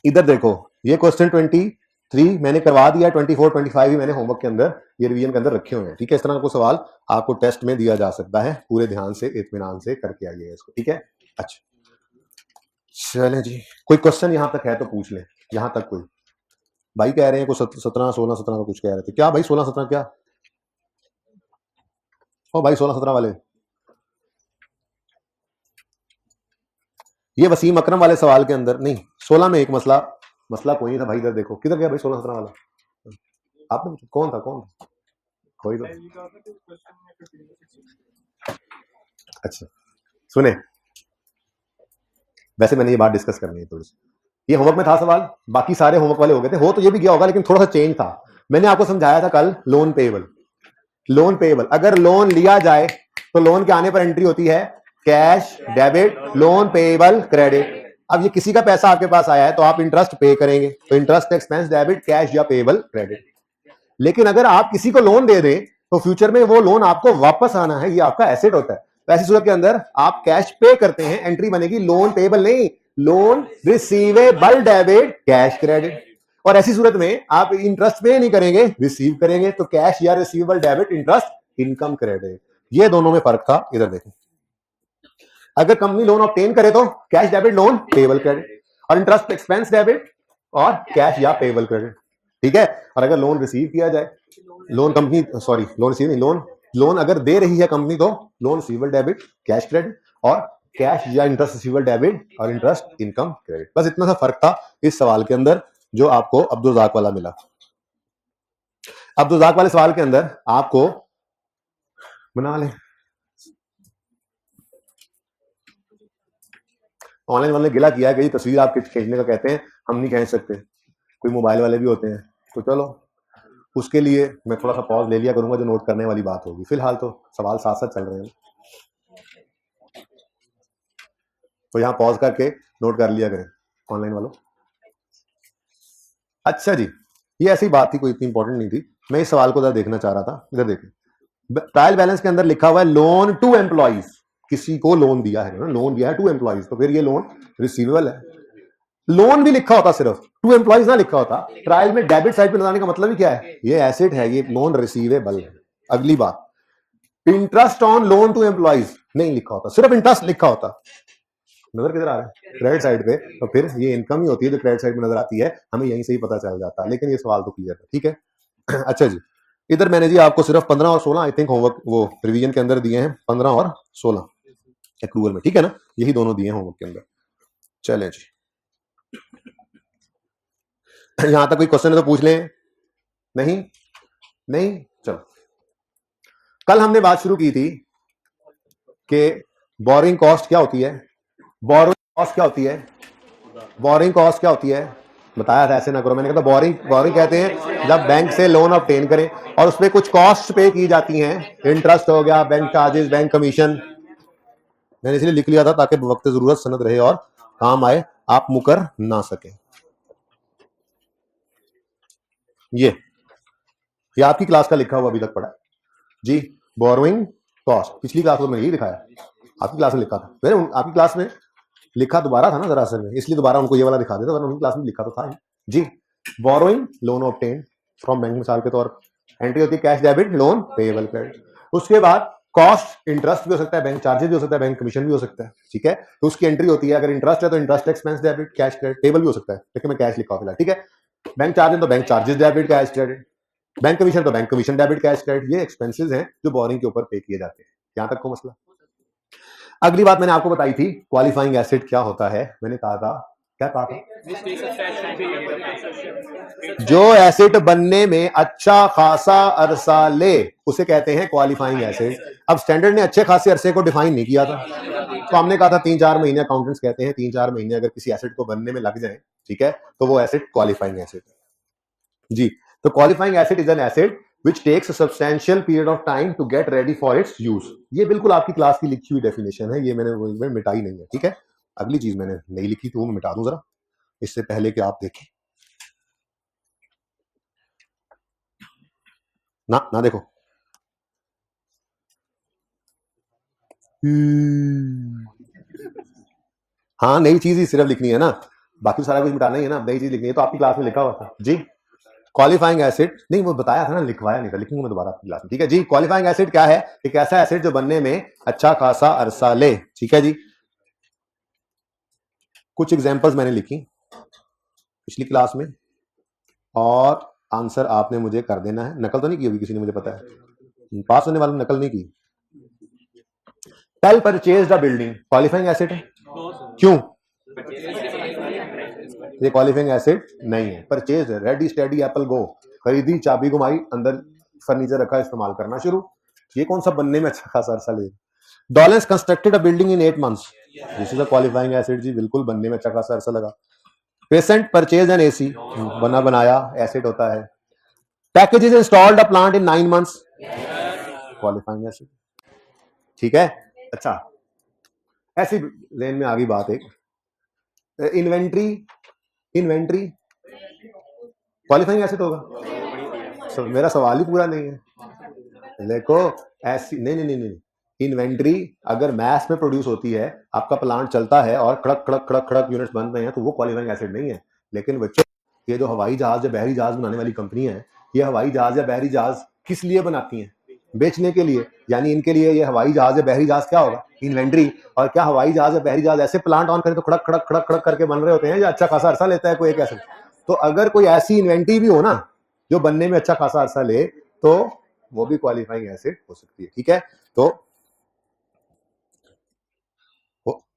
इधर देखो ये क्वेश्चन 23 मैंने करवा दिया, 24 25 भी मैंने होमवर्क के अंदर ये रिवीजन के अंदर रखे हुए हैं, ठीक है। इस तरह का सवाल आपको टेस्ट में दिया जा सकता है, पूरे ध्यान से इत्मीनान से करके आइएगा इसको, ठीक है। अच्छा चलें जी, कोई क्वेश्चन यहां तक है तो पूछ लें, यहां तक कोई भाई कह रहे हैं कुछ 17 16 17 का कुछ कह रहे थे, क्या भाई 16 17 क्या, ओ भाई 16 17 वाले, ये वसीम अकरम वाले सवाल के अंदर नहीं, 16 में एक मसला कोई नहीं था भाई। इधर देखो किधर गया भाई 16 17 वाला, आपने कौन था कोई तो, अच्छा सुने, वैसे मैंने ये बात डिस्कस करनी है थोड़ी सी, ये होमवर्क में था सवाल, बाकी सारे होमवर्क वाले हो गए थे, हो तो ये भी गया होगा, लेकिन थोड़ा सा चेंज था। मैंने आपको समझाया था कल लोन पेएबल, लोन पेएबल अगर लोन लिया जाए तो लोन के आने पर एंट्री होती है cash debit loan payable credit. अब ये किसी का पैसा आपके पास आया है तो आप इंटरेस्ट पे करेंगे, तो इंटरेस्ट एक्सपेंस डेबिट कैश या पेएबल क्रेडिट। लेकिन अगर आप किसी को लोन दे दें तो फ्यूचर में वो लोन आपको वापस आना है, ये आपका एसेट होता है। तो ऐसी सूरत के अंदर आप कैश पे करते हैं, एंट्री बनेगी लोन पेएबल नहीं, loan receivable debit cash credit. और ऐसी सूरत में आप इंटरेस्ट पे नहीं करेंगे, रिसीव करेंगे, तो कैश या receivable debit interest income credit, ये दोनों में फर्क था। इधर देखें, अगर कंपनी लोन ऑब्टेन करे तो cash debit loan payable credit, और इंटरेस्ट एक्सपेंस डेबिट और कैश या पेएबल क्रेडिट, ठीक है। और अगर लोन रिसीव किया जाए, loan company sorry loan receive नहीं, लोन अगर दे रही है कंपनी तो loan receivable debit cash credit, और कैश या इंटरेस्ट रिसीवेबल डेबिट और इंटरेस्ट इनकम क्रेडिट। बस इतना सा फर्क था इस सवाल के अंदर जो आपको अब्दुल रज़ाक वाला मिला। अब्दुल रज़ाक वाले सवाल के अंदर आपको बना ले, ऑनलाइन वाले गिला किया गई तस्वीर आप खींचने का कहते हैं, हम नहीं कह सकते, कोई मोबाइल वाले भी होते हैं, तो चलो उसके लिए मैं थोड़ा सा पॉज ले लिया करूंगा, जो नोट करने वाली बात होगी। फिलहाल तो सवाल साथ साथ चल रहे हैं, तो यहाँ पॉज करके नोट कर लिया करें ऑनलाइन वालों। अच्छा जी, ये ऐसी बात थी, कोई इतनी इंपॉर्टेंट नहीं थी। मैं इस सवाल को जरा देखना चाह रहा था। इधर देखें, ट्रायल बैलेंस के अंदर लिखा हुआ है लोन टू एम्प्लॉइज, किसी को लोन दिया है ना, लोन दिया है टू एम्प्लॉइज, तो फिर ये लोन रिसीवेबल है। लोन भी लिखा होता, सिर्फ टू एम्प्लॉइज ना लिखा होता, ट्रायल में डेबिट साइड पे लगाने का मतलब ही क्या है, ये एसेट है, ये लोन रिसीवेबल है। अगली बात, interest on loan to employees नहीं लिखा होता, सिर्फ इंटरेस्ट लिखा होता। नजर किधर आ रहा है, क्रेडिट साइड पे, तो फिर ये इनकम ही होती है जो क्रेडिट साइड में नजर आती है, हमें यहीं से ही पता चल जाता है। लेकिन ये सवाल तो क्लियर है, ठीक है। अच्छा जी, इधर मैंने जी आपको सिर्फ 15 और 16 आई थिंक होमवर्क वो रिवीजन के अंदर दिए हैं, 15 और 16 एक्रूअल में, ठीक है ना, यही दोनों दिए हैं होमवर्क के अंदर। चलें जी, यहां तक कोई क्वेश्चन है तो पूछ लें। नहीं नहीं, चलो। कल हमने बात शुरू की थी कि बोरिंग कॉस्ट क्या होती है, बोरिंग कॉस्ट क्या होती है, बोरिंग कॉस्ट क्या होती है, बताया था, ऐसे ना करो। मैंने कहा बोरिंग, बोरिंग कहते हैं जब बैंक से लोन ऑब्टेन करें और उसपे कुछ कॉस्ट पे की जाती हैं, इंटरेस्ट हो गया, बैंक चार्जेस, बैंक कमीशन। मैंने इसलिए लिख लिया था ताकि वक्त जरूरत सनद रहे और काम आए, आप मुकर ना सके। ये आपकी क्लास का लिखा हुआ अभी तक पढ़ा जी, बोरोइंग कॉस्ट। पिछली क्लास में मैंने यही दिखाया, आपकी क्लास में लिखा था मैंने, आपकी क्लास में लिखा दोबारा था ना जरा असल में, इसलिए दोबारा उनको ये वाला दिखा देता, वरना उनकी क्लास में लिखा तो था जी। Borrowing loan obtain from bank, मिसाल के तौर एंट्री होती है cash debit, loan payable credit. उसके बाद कॉस्ट, इंटरेस्ट भी हो सकता है, बैंक चार्जेस भी हो सकता है, बैंक कमीशन भी हो सकता है, ठीक है। तो उसकी एंट्री होती है, अगर इंटरेस्ट है तो interest expense debit, cash credit, table भी हो सकता है, लेकिन मैं कैश लिखा हुआ, ठीक है। बैंक चार्जेस तो bank charges debit, cash credit. Bank commission तो bank commission debit, cash credit. ये एक्सपेंसेस हैं जो बोरिंग के ऊपर पे किए जाते हैं। यहां तक को मसला। अगली बात मैंने आपको बताई थी, क्वालिफाइंग एसेट क्या होता है। मैंने कहा था, क्या कहा था, जो एसेट बनने में अच्छा खासा अरसा ले उसे कहते हैं क्वालिफाइंग एसेट। अब स्टैंडर्ड ने अच्छे खासे अरसे को डिफाइन नहीं किया था, तो हमने कहा था 3-4 महीने, अकाउंटेंट्स कहते हैं 3-4 महीने अगर किसी एसेट को बनने में लग जाए, ठीक है, तो वो एसेट क्वालिफाइंग एसेट जी। तो qualifying asset is an asset which takes a substantial period of time to get ready for its use। ये बिल्कुल आपकी क्लास की लिखी हुई डेफिनेशन है, ये मैंने मिटाई नहीं है, ठीक है। अगली चीज मैंने नहीं लिखी तो वो मैं मिटा दूं जरा, इससे पहले कि आप देखें ना देखो। हाँ, नई चीज ही सिर्फ लिखनी है ना, बाकी सारा कुछ मिटाना ही है ना, नई चीज लिखनी है, तो आपकी क्लास में लिखा हुआ था जी। क्वालिफाइंग एसिड नहीं, वो बताया था ना, लिखवाया नहीं था, लिखूंगा मैं दोबारा आपकी क्लास में, ठीक है जी। क्वालिफाइंग एसिड क्या है, एक ऐसा एसिड जो बनने में अच्छा खासा अरसा ले, ठीक है जी। कुछ एग्जांपल्स मैंने लिखी पिछली क्लास में, और आंसर आपने मुझे कर देना है। नकल तो नहीं की होगी किसी ने, मुझे पता है, पास होने वालों ने नकल नहीं की। टेल परचेज्ड अ बिल्डिंग, क्वालिफाइंग एसिड है, क्यों, ये क्वालिफाइंग एसिड नहीं है, परचेज है। रेडी स्टेडी एप्पल गो, खरीदी, चाबी घुमाई, अंदर फर्नीचर रखा, इस्तेमाल करना शुरू। ये कौन सा बनने में अच्छा खासा अरसा ले। Dolens constructed a building in 8 months, this is a qualifying asset जी, बिल्कुल बनने में अच्छा खासा अरसा लगा। पेशेंट परचेज एन एसी, बना बनाया एसिड होता है। Package is installed a plant in 9 months, qualifying acid, ठीक है। अच्छा, ऐसी लेन में आ गई बात एक, इन्वेंट्री, इन्वेंट्री क्वालिफाइंग एसिड होगा। मेरा सवाल ही पूरा नहीं है। देखो ऐसी नहीं, इन्वेंट्री अगर मैस में प्रोड्यूस होती है, आपका प्लांट चलता है और खड़क खड़क खड़क खड़क यूनिट्स बन रहे हैं, तो वो क्वालिफाइंग एसिड नहीं है। लेकिन बच्चों, ये जो हवाई जहाज या बहरी जहाज बनाने वाली कंपनी है, ये हवाई जहाज या बहरी जहाज किस लिए बनाती हैं, बेचने के लिए। यानी इनके लिए ये हवाई जहाज या बहरी जहाज क्या होगा, इन्वेंट्री। और क्या हवाई जहाज या बहरी जहाज ऐसे प्लांट ऑन करें तो खड़क खड़क खड़क खड़क करके बन रहे होते हैं, या अच्छा खासा अरसा लेता है कोई एक एसिड। तो अगर कोई ऐसी इन्वेंट्री भी हो ना जो बनने में अच्छा खासा अरसा ले, तो वो भी क्वालिफाइंग एसिड हो सकती है, ठीक है। तो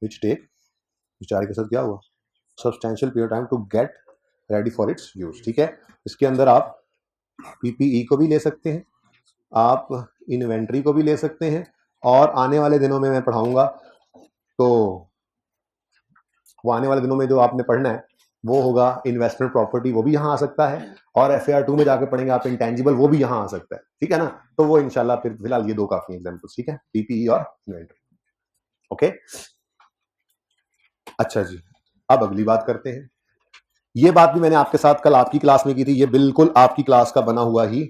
which take, विचार के साथ क्या हुआ, substantial period time to get ready for its use, ठीक है। इसके अंदर आप पीपीई को भी ले सकते हैं, आप इन्वेंट्री को भी ले सकते हैं, और आने वाले दिनों में मैं पढ़ाऊंगा, तो वो आने वाले दिनों में जो आपने पढ़ना है वो होगा इन्वेस्टमेंट प्रॉपर्टी, वो भी यहाँ आ सकता है, और FAR2 में जाके पढ़ेंगे आप इंटेंजिबल, वो भी यहाँ आ सकता है, ठीक है ना। तो वो इंशाल्लाह फिर फिलहाल ये दो काफी एग्जाम्पल्स, ठीक है, PPE और इन्वेंटरी। ओके, अच्छा जी, अब अगली बात करते हैं। ये बात भी मैंने आपके साथ कल आपकी क्लास में की थी, ये बिल्कुल आपकी क्लास का बना हुआ ही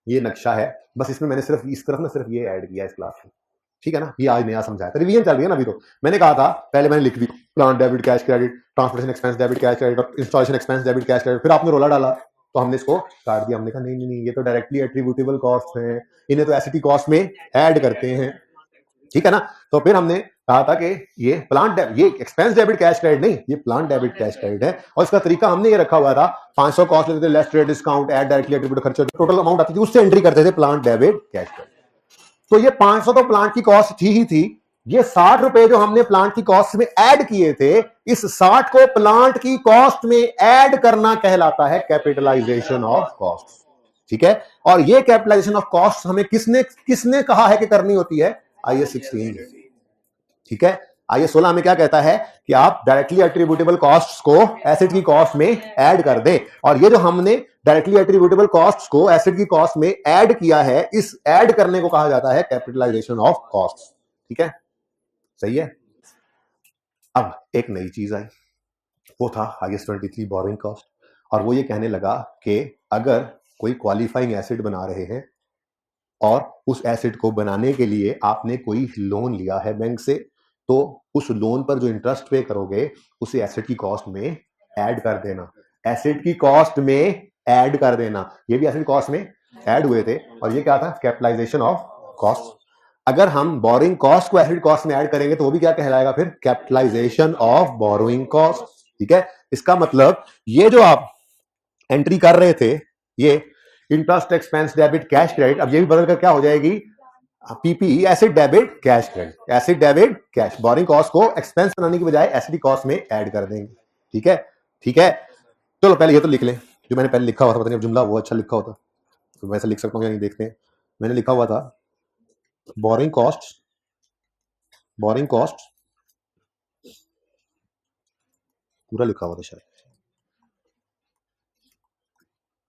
ये नक्शा है, बस इसमें मैंने सिर्फ इस तरफ ना सिर्फ ये ऐड किया इस क्लास में, ठीक है ना। ये आज नया समझाया था, रिवीजन चल रही है ना अभी। तो मैंने कहा था, पहले मैंने लिख दी plant debit cash credit, transportation expense debit cash credit और installation expense debit cash credit, फिर आपने रोला डाला तो हमने इसको काट दिया। हमने कहा नहीं नहीं नहीं, ये तो डायरेक्टली एट्रीब्यूटेबल कॉस्ट है, इन्हें तो एसिटी कॉस्ट में ऐड करते हैं, ठीक है ना। तो फिर हमने कहा था कि ये प्लांट ये एक्सपेंस डेबिट कैश क्रेडिट नहीं, ये प्लांट डेबिट कैश क्रेडिट है, और इसका तरीका हमने ये रखा हुआ था, 500 कॉस्ट लेते थे, less trade discount, add directly attributed खर्चे, टोटल अमाउंट आती थी, उससे एंट्री करते थे प्लांट डेबिट कैश क्रेडिट। तो ये 500 तो प्लांट की कॉस्ट थी ही थी, ये 60 रुपए जो हमने प्लांट की कॉस्ट में ऐड किए थे, इस 60 को प्लांट की कॉस्ट में ऐड करना कहलाता है कैपिटलाइजेशन ऑफ कॉस्ट, ठीक है। और ये कैपिटलाइजेशन ऑफ कॉस्ट हमें किसने किसने कहा है कि करनी होती है, IAS 16, ठीक है। IAS 16 में क्या कहता है कि आप डायरेक्टली एट्रीब्यूटेबल कॉस्ट्स को एसेट की कॉस्ट में ऐड कर दें, और ये जो हमने डायरेक्टली एट्रीब्यूटेबल कॉस्ट्स को एसेट की कॉस्ट में ऐड किया है, इस ऐड करने को कहा जाता है कैपिटलाइजेशन ऑफ कॉस्ट, ठीक है, सही है। अब एक नई चीज आई, वो था IAS 23 बोरोइंग कॉस्ट, और वो ये कहने लगा कि अगर कोई क्वालिफाइंग एसेट बना रहे हैं और उस एसेट को बनाने के लिए आपने कोई लोन लिया है बैंक से, तो उस लोन पर जो इंटरेस्ट पे करोगे उसे एसेट की कॉस्ट में ऐड कर देना, एसेट की कॉस्ट में ऐड कर देना। ये भी एसेट कॉस्ट में ऐड हुए थे, और ये क्या था, कैपिटलाइजेशन ऑफ कॉस्ट। अगर हम बोरोइंग कॉस्ट को एसेट कॉस्ट में ऐड करेंगे तो वो भी क्या कहलाएगा फिर, कैपिटलाइजेशन ऑफ बोरोइंग कॉस्ट, ठीक है। इसका मतलब ये जो आप एंट्री कर रहे थे, ये interest expense debit cash credit, अब ये भी बदल कर क्या हो जाएगी, PPE asset debit cash credit, asset debit cash, boring cost को एक्सपेंस बनाने की बजाय एसेट कॉस्ट में ऐड कर देंगे, ठीक है, ठीक है। चलो पहले ये तो लिख लें, जो मैंने पहले लिखा हुआ था, पता नहीं अब जुमला वो अच्छा लिखा होता तो वैसे लिख सकता हूँ या नहीं, देखते हैं। मैंने लिखा हुआ था बोरिंग कॉस्ट पूरा लिखा हुआ था शायद,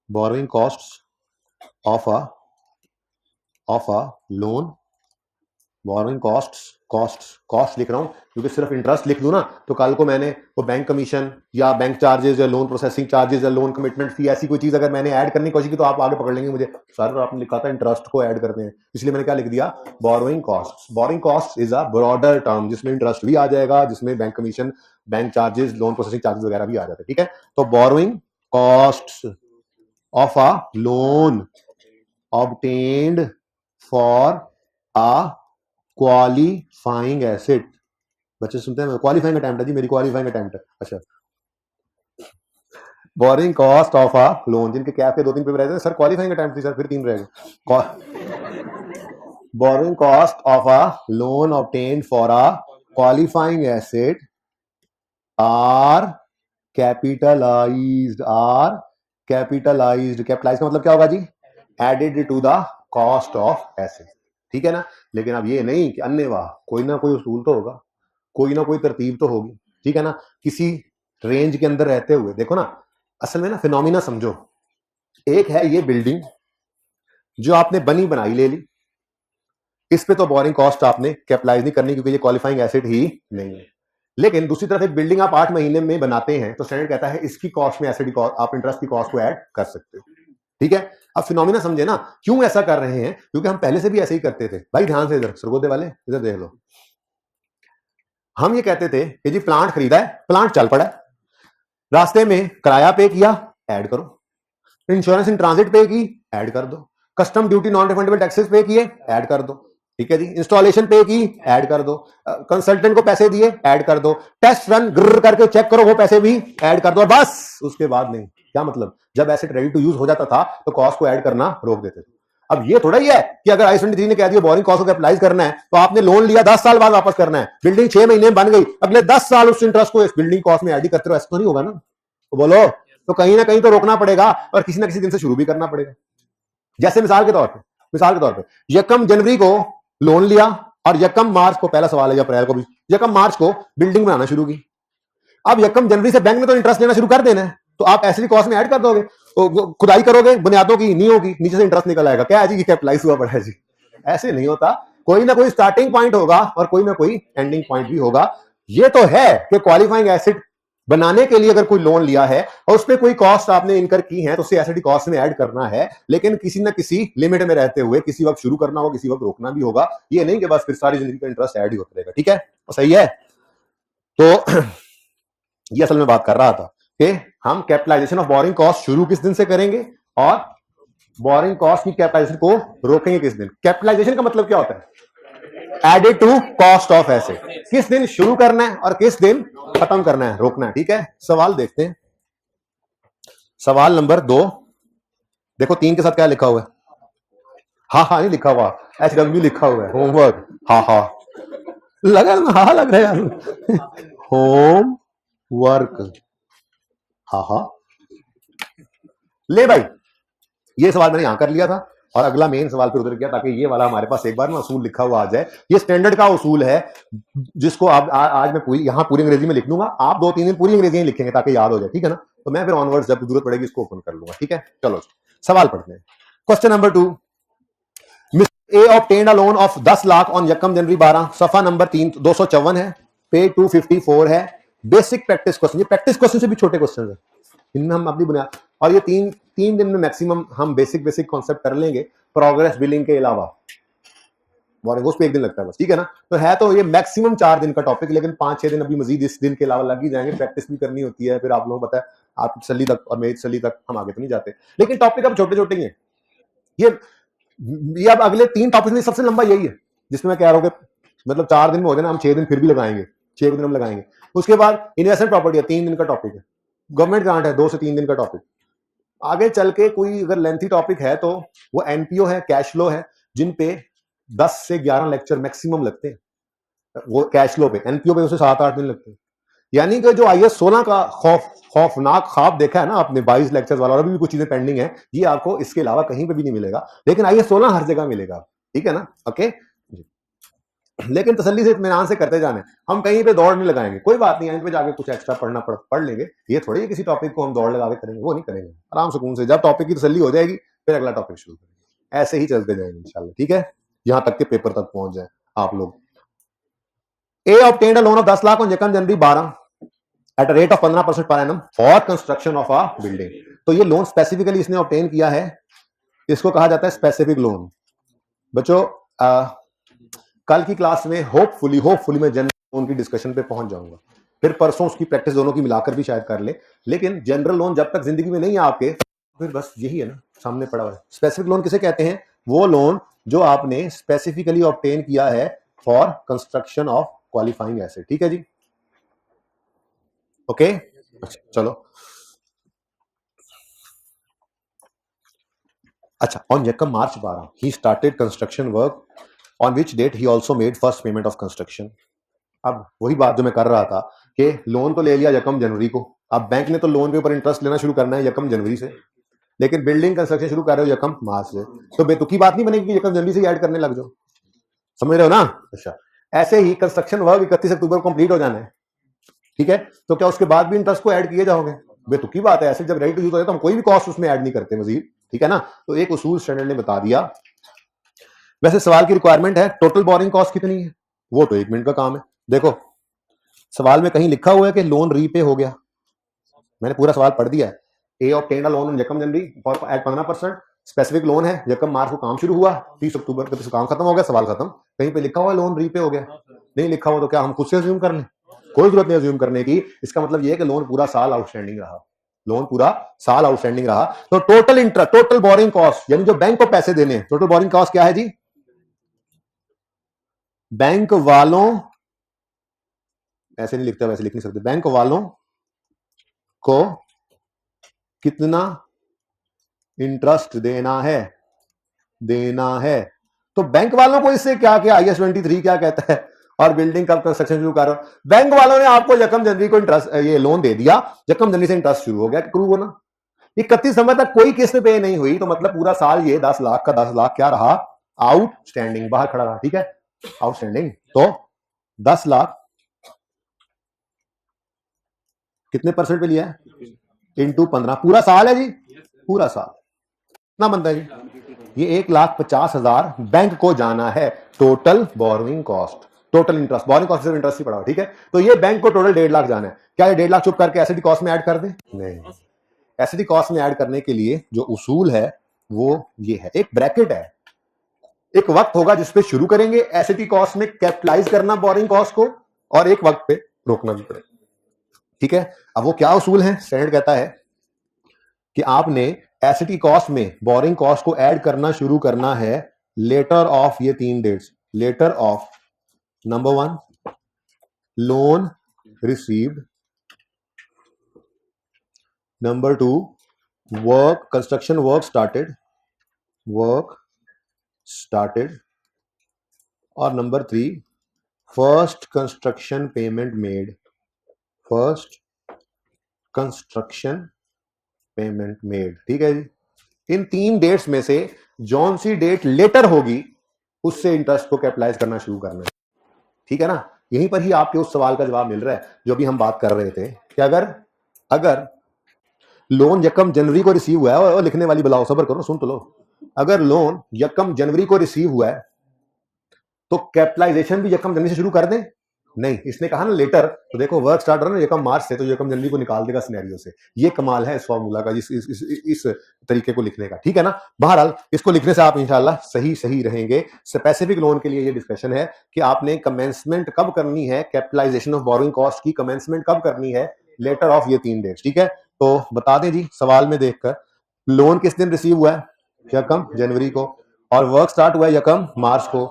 boring cost of a loan, borrowing cost लिख रहा हूं क्योंकि सिर्फ इंटरेस्ट लिख दूं ना तो कल को मैंने वो बैंक कमीशन या बैंक चार्जेस या लोन प्रोसेसिंग चार्जेस या लोन कमिटमेंट फी ऐसी कोई चीज अगर मैंने ऐड करने की कोशिश की तो आप आगे पकड़ लेंगे मुझे, सर आपने लिखा था इंटरेस्ट को ऐड करते हैं, इसलिए मैंने क्या लिख दिया, borrowing cost is a broader term जिसमें इंटरेस्ट भी आ जाएगा, जिसमें bank commission, bank charges, loan processing charges वगैरह भी आ जाते हैं, ठीक है। तो borrowing cost of a loan obtained for a qualifying asset, बच्चे सुनते हैं क्वालिफाइंग अटेम्प्ट है जी, मेरी क्वालिफाइंग अटेम्प्ट है, अच्छा। Borrowing cost of a loan, जिनके कैप के 2-3 पेपर रहते हैं सर, क्वालिफाइंग अटेम्प्ट थी सर, फिर 3 रहेगा। Borrowing cost of a loan obtained for a qualifying asset are capitalized, capitalize का मतलब क्या होगा जी, added to the cost of asset, ठीक है ना। लेकिन अब ये नहीं कि अन्य वाह, कोई ना कोई उसूल तो होगा, कोई ना कोई तरतीब तो होगी, ठीक है ना। किसी रेंज के अंदर रहते हुए देखो ना, असल में ना फिनोमिना समझो, एक है ये बिल्डिंग जो आपने बनी बनाई ले ली, इस पे तो बोरिंग कॉस्ट आपने कैपिटलाइज नहीं करनी क्योंकि ये क्वालिफाइंग एसेट ही नहीं है। लेकिन दूसरी तरफ एक बिल्डिंग आप 8 महीने में बनाते हैं तो स्टैंडर्ड कहता है इसकी कॉस्ट में एसेट आप इंटरेस्ट की कॉस्ट को ऐड कर सकते हो, ठीक है। अब फिनोमिना समझे ना, क्यों ऐसा कर रहे हैं, क्योंकि हम पहले से भी ऐसे ही करते थे भाई। ध्यान से इधर सरगोदे वाले इधर देख लो, हम ये कहते थे कि जी प्लांट खरीदा है, प्लांट चल पड़ा है, रास्ते में किराया पे किया, ऐड करो, इंश्योरेंस इन ट्रांजिट पे की, ऐड कर दो, custom duty non refundable taxes पे किए, ऐड कर दो, ठीक है जी, इंस्टॉलेशन पे की, ऐड कर दो, कंसल्टेंट को पैसे दिए, ऐड कर दो, टेस्ट रन ग्र करके चेक करो, वो पैसे भी ऐड कर दो, और बस उसके बाद नहीं। क्या मतलब, जब एसेट रेडी टू यूज हो जाता था तो कॉस्ट को ऐड करना रोक देते थे। अब ये थोड़ा ही है कि अगर IAS 23 ने कह दिया बोरिंग कॉस्ट को कैपिटलाइज करना है तो आपने लोन लिया 10 साल बाद वापस करना है, बिल्डिंग 6 महीने में बन गई, अगले 10 साल उस इंटरेस्ट को इस बिल्डिंग कॉस्ट में ऐड ही करते रहो, ऐसा तो नहीं होगा ना। तो बोलो, तो कहीं ना कहीं तो रोकना पड़ेगा और किसी ना किसी दिन से शुरू भी करना पड़ेगा। जैसे मिसाल के तौर पे 1 जनवरी को लोन लिया और 1 मार्च को, पहला सवाल है या अप्रैल को भी, 1 मार्च को बिल्डिंग बनाना शुरू की, अब यकम जनवरी से बैंक ने तो इंटरेस्ट लेना शुरू कर देना है, तो आप एसडी कॉस्ट में ऐड कर दोगे, तो खुदाई करोगे बुनियादों की, नहीं होगी, नीचे से इंटरेस्ट निकल आएगा, क्या है जी कैपिटलाइज हुआ पड़ा है जी। ऐसे नहीं होता, कोई ना कोई स्टार्टिंग पॉइंट होगा और कोई ना कोई एंडिंग पॉइंट भी होगा। ये तो है कि क्वालिफाइंग एसिड बनाने के लिए अगर कोई लोन लिया है और उसमें कोई कॉस्ट आपने इनकर की है तो उसे एसिड कॉस्ट में ऐड करना है, लेकिन किसी ना किसी लिमिट में रहते हुए, किसी वक्त शुरू करना होगा, किसी वक्त रोकना भी होगा। ये नहीं कि बस फिर सारी जिंदगी का इंटरेस्ट ऐड ही होता रहेगा, ठीक है, तो सही है। तो ये असल में बात कर रहा था कि हम कैपिटलाइजेशन ऑफ बोरिंग कॉस्ट शुरू किस दिन से करेंगे और बोरिंग कॉस्ट की कैपिटलाइजेशन को रोकेंगे किस दिन। कैपिटलाइजेशन का मतलब क्या होता है? Added to cost of asset, किस दिन शुरू करना है और किस दिन खत्म करना है, रोकना है, ठीक है। सवाल देखते हैं, सवाल नंबर 2 देखो, 3 के साथ क्या लिखा हुआ है? हाँ हाँ नहीं लिखा हुआ, HW लिखा हुआ है, होमवर्क। हाँ हाँ लगा हाँ लग रहा है होम वर्क, हाँ हाँ। ले भाई, ये सवाल मैंने यहां कर लिया था और अगला मेन सवाल पे उतर गया, ताकि ये वाला हमारे पास एक बार ना उसूल लिखा हुआ आ जाए। ये स्टैंडर्ड का उसूल है, जिसको आप आज मैं पूरी यहां पूरी अंग्रेजी में लिख लूंगा, आप 2-3 दिन पूरी अंग्रेजी में लिखेंगे ताकि याद हो जाए, ठीक है ना। तो मैं फिर ऑनवर्ड्स जब जरूरत पड़ेगी इसको ओपन कर लूंगा, ठीक है। चलो सवाल पढ़ते हैं। Question number 2, mister A obtained a loan of 10 lakh on यकम जनवरी 12, सफा नंबर 3 254 है, पे 254 है। बेसिक प्रैक्टिस क्वेश्चन, ये प्रैक्टिस क्वेश्चन से भी छोटे क्वेश्चन है, इनमें हम अपनी बुनियाद, और ये तीन दिन में मैक्सिमम हम बेसिक कॉन्सेप्ट कर लेंगे, प्रोग्रेस बिलिंग के अलावा। बोरिंग उस पे 1 दिन लगता है बस, ठीक है ना। तो है तो ये मैक्सिमम 4 दिन का टॉपिक, लेकिन 5-6 दिन अभी मजीद इस दिन के अलावा लग ही जाएंगे, प्रैक्टिस भी करनी होती है। फिर आप लोगों को पता है, आप तसल्ली तक और मेरी तसल्ली तक हम आगे तो नहीं जाते, लेकिन टॉपिक अब छोटे छोटे ही हैं। ये अब अगले 3 टॉपिक में सबसे लंबा यही है, जिसमें मैं कह रहा हूँ कि मतलब 4 दिन में हो जाए ना, हम 6 दिन फिर भी लगाएंगे, 6 दिन हम लगाएंगे। उसके बाद इन्वेस्टमेंट प्रॉपर्टी है, 3 दिन का टॉपिक है। गवर्नमेंट ग्रांट है, 2 से 3 दिन का टॉपिक। आगे चल के कोई अगर लेंथी टॉपिक है तो वो एनपीओ है, कैश फ्लो है, जिन पे 10 से 11 लेक्चर मैक्सिमम लगते हैं। वो कैश फ्लो पे, एनपीओ पे उसे 7-8 दिन लगते हैं। यानी कि जो आईएस 16 का खौफनाक ख्वाब देखा है ना आपने, 22 लेक्चर्स वाला, और अभी भी कुछ चीजें पेंडिंग है, ये आपको इसके अलावा कहीं पे भी नहीं मिलेगा, लेकिन आईएस 16 हर जगह मिलेगा, ठीक है ना। ओके, लेकिन तसल्ली से इत्मीनान से करते जाने, हम कहीं पे दौड़ नहीं लगाएंगे, कोई बात नहीं, यहाँ पे जाके कुछ एक्स्ट्रा पढ़ लेंगे। ये थोड़ी किसी टॉपिक को हम दौड़ लगा के करेंगे, वो नहीं करेंगे, आराम सुकून से जब टॉपिक की तसल्ली हो जाएगी फिर अगला टॉपिक शुरू करेंगे, ऐसे ही चलते जाएंगे इंशाल्लाह, ठीक है, यहां तक के पेपर तक पहुंच जाए आप लोग। A obtained a loan of 10 lakh on यकम January 12 at a rate of 15% per annum for construction of a building. तो ये लोन स्पेसिफिकली इसने ऑब्टेन किया है, इसको कहा जाता है स्पेसिफिक लोन। बच्चों कल की क्लास में होपफुली मैं जनरल लोन की डिस्कशन पे पहुंच जाऊंगा, फिर परसों उसकी प्रैक्टिस दोनों की मिलाकर भी शायद कर ले, लेकिन जनरल लोन जब तक जिंदगी में नहीं है आपके, फिर बस यही है ना सामने पड़ा हुआ है। स्पेसिफिक लोन किसे कहते हैं? वो लोन जो आपने स्पेसिफिकली ऑब्टेन किया है for construction of qualifying asset, ठीक है जी, ओके। चलो अच्छा, ऑन यकम March 12 he started construction work on which date he also made first payment of construction. अब वही बात जो मैं कर रहा था कि लोन तो ले लिया यकम जनवरी को, अब बैंक ने तो लोन के ऊपर इंटरेस्ट लेना शुरू करना है यकम जनवरी से, लेकिन बिल्डिंग कंस्ट्रक्शन शुरू कर रहे हो यकम मार्च से, तो बेतुकी बात नहीं बनेगी कि यकम जनवरी से ऐड करने लग जाओ, समझ रहे हो ना। अच्छा, ऐसे ही कंस्ट्रक्शन वर्क 31 अक्टूबर को कंप्लीट हो जाना है, ठीक है, तो क्या उसके बाद भी इंटरेस्ट को ऐड किए जाओगे? बेतुकी बात है, ऐसे जब रेडी टू यूज हो जाए तो हम कोई भी कॉस्ट उसमें ऐड नहीं करते मजीद, ठीक है ना। तो एक उसूल स्टैंडर्ड ने बता दिया। वैसे सवाल की रिक्वायरमेंट है टोटल बोरिंग कॉस्ट कितनी है, वो तो 1 मिनट का काम है। देखो सवाल में कहीं लिखा हुआ है कि लोन रीपे हो गया, मैंने पूरा सवाल पढ़ दिया है। ए ऑब्टेन्ड अ लोन यकम जनवरी एट 15%, स्पेसिफिक लोन है, यकम मार्च को काम शुरू हुआ, 30 अक्टूबर को काम खत्म हो गया, सवाल खत्म। कहीं पे लिखा हुआ है लोन रीपे हो गया? नहीं लिखा हुआ, तो क्या हम खुद से अज्यूम कर लें? कोई जरूरत नहीं अज्यूम करने की। इसका मतलब यह है कि लोन पूरा साल आउटस्टैंडिंग रहा, लोन पूरा साल आउटस्टैंडिंग रहा, तो total interest, total borrowing cost, यानी जो बैंक को पैसे देने, टोटल बोरिंग कॉस्ट क्या है जी? बैंक वालों, ऐसे नहीं लिखता, वैसे लिख नहीं सकते, बैंक वालों को कितना इंटरेस्ट देना है। तो बैंक वालों को इससे क्या क्या IAS 23 क्या कहता है, और बिल्डिंग कब कंस्ट्रक्शन शुरू कर रहा हो, बैंक वालों ने आपको यकम जनवरी को इंटरेस्ट ये लोन दे दिया, यकम जनवरी से इंटरेस्ट शुरू हो गया, क्रू हो ना। 31 दिसंबर तक कोई किस्त पे नहीं हुई, तो मतलब पूरा साल ये 10 लाख का 10 लाख क्या रहा? आउटस्टैंडिंग, बाहर खड़ा रहा, ठीक है, आउटस्टैंडिंग। तो 10 लाख कितने परसेंट पे लिया है? इंटू 15, पूरा साल है जी, पूरा साल कितना बनता है जी? ये 1,50,000 बैंक को जाना है total borrowing cost, total interest, borrowing cost सिर्फ इंटरेस्ट ही पड़ा, ठीक है। तो ये बैंक को टोटल 1.5 लाख जाना है। क्या ये 1.5 लाख चुप करके एसिडी कॉस्ट में ऐड कर दे? नहीं, एसिडी कॉस्ट में ऐड करने के लिए जो उसूल है वो ये है, एक ब्रैकेट है, एक वक्त होगा जिसपे शुरू करेंगे एसिडी कॉस्ट में कैपिटलाइज करना बोरिंग कॉस्ट को, और एक वक्त पे रोकना भी पड़ेगा, ठीक है। अब वो क्या उसूल है? स्टैंडर्ड कहता है कि आपने एसिडी कॉस्ट में बोरिंग कॉस्ट को ऐड करना शुरू करना है लेटर ऑफ ये 3 dates, later of number 1 loan received, number 2 work construction work started, और number 3 first construction payment made, first construction payment made, ठीक है जी। इन 3 डेट्स में से जौन सी डेट लेटर होगी उससे इंटरेस्ट को कैपिटलाइज करना शुरू करना है, ठीक है ना। यहीं पर ही आपके उस सवाल का जवाब मिल रहा है जो भी हम बात कर रहे थे कि अगर लोन यकम जनवरी को रिसीव हुआ है, और लिखने वाली बुलाओ, सबर करो, सुन तो लो। अगर लोन यकम जनवरी को रिसीव हुआ है तो कैपिटलाइजेशन भी यकम जनवरी से शुरू कर दें? नहीं, इसने कहा ना लेटर, तो देखो वर्क स्टार्ट हो रहा है यकम मार्च से, तो यकम जनवरी को निकाल देगा सिनेरियो से। ये कमाल है इस फॉर्मूला का, इस तरीके को लिखने का, ठीक है ना। बहरहाल इसको लिखने से आप इंशाल्लाह सही रहेंगे। स्पेसिफिक लोन के लिए ये डिस्कशन है कि आपने कमेंसमेंट कब करनी है, कैपिटलाइजेशन ऑफ बोरोइंग कॉस्ट की कमेंसमेंट कब करनी है, लेटर ऑफ ये 3 डेट्स, ठीक है। तो बता दें जी सवाल में देखकर, लोन किस दिन रिसीव हुआ है? यकम जनवरी को, और वर्क स्टार्ट हुआ है यकम मार्च को।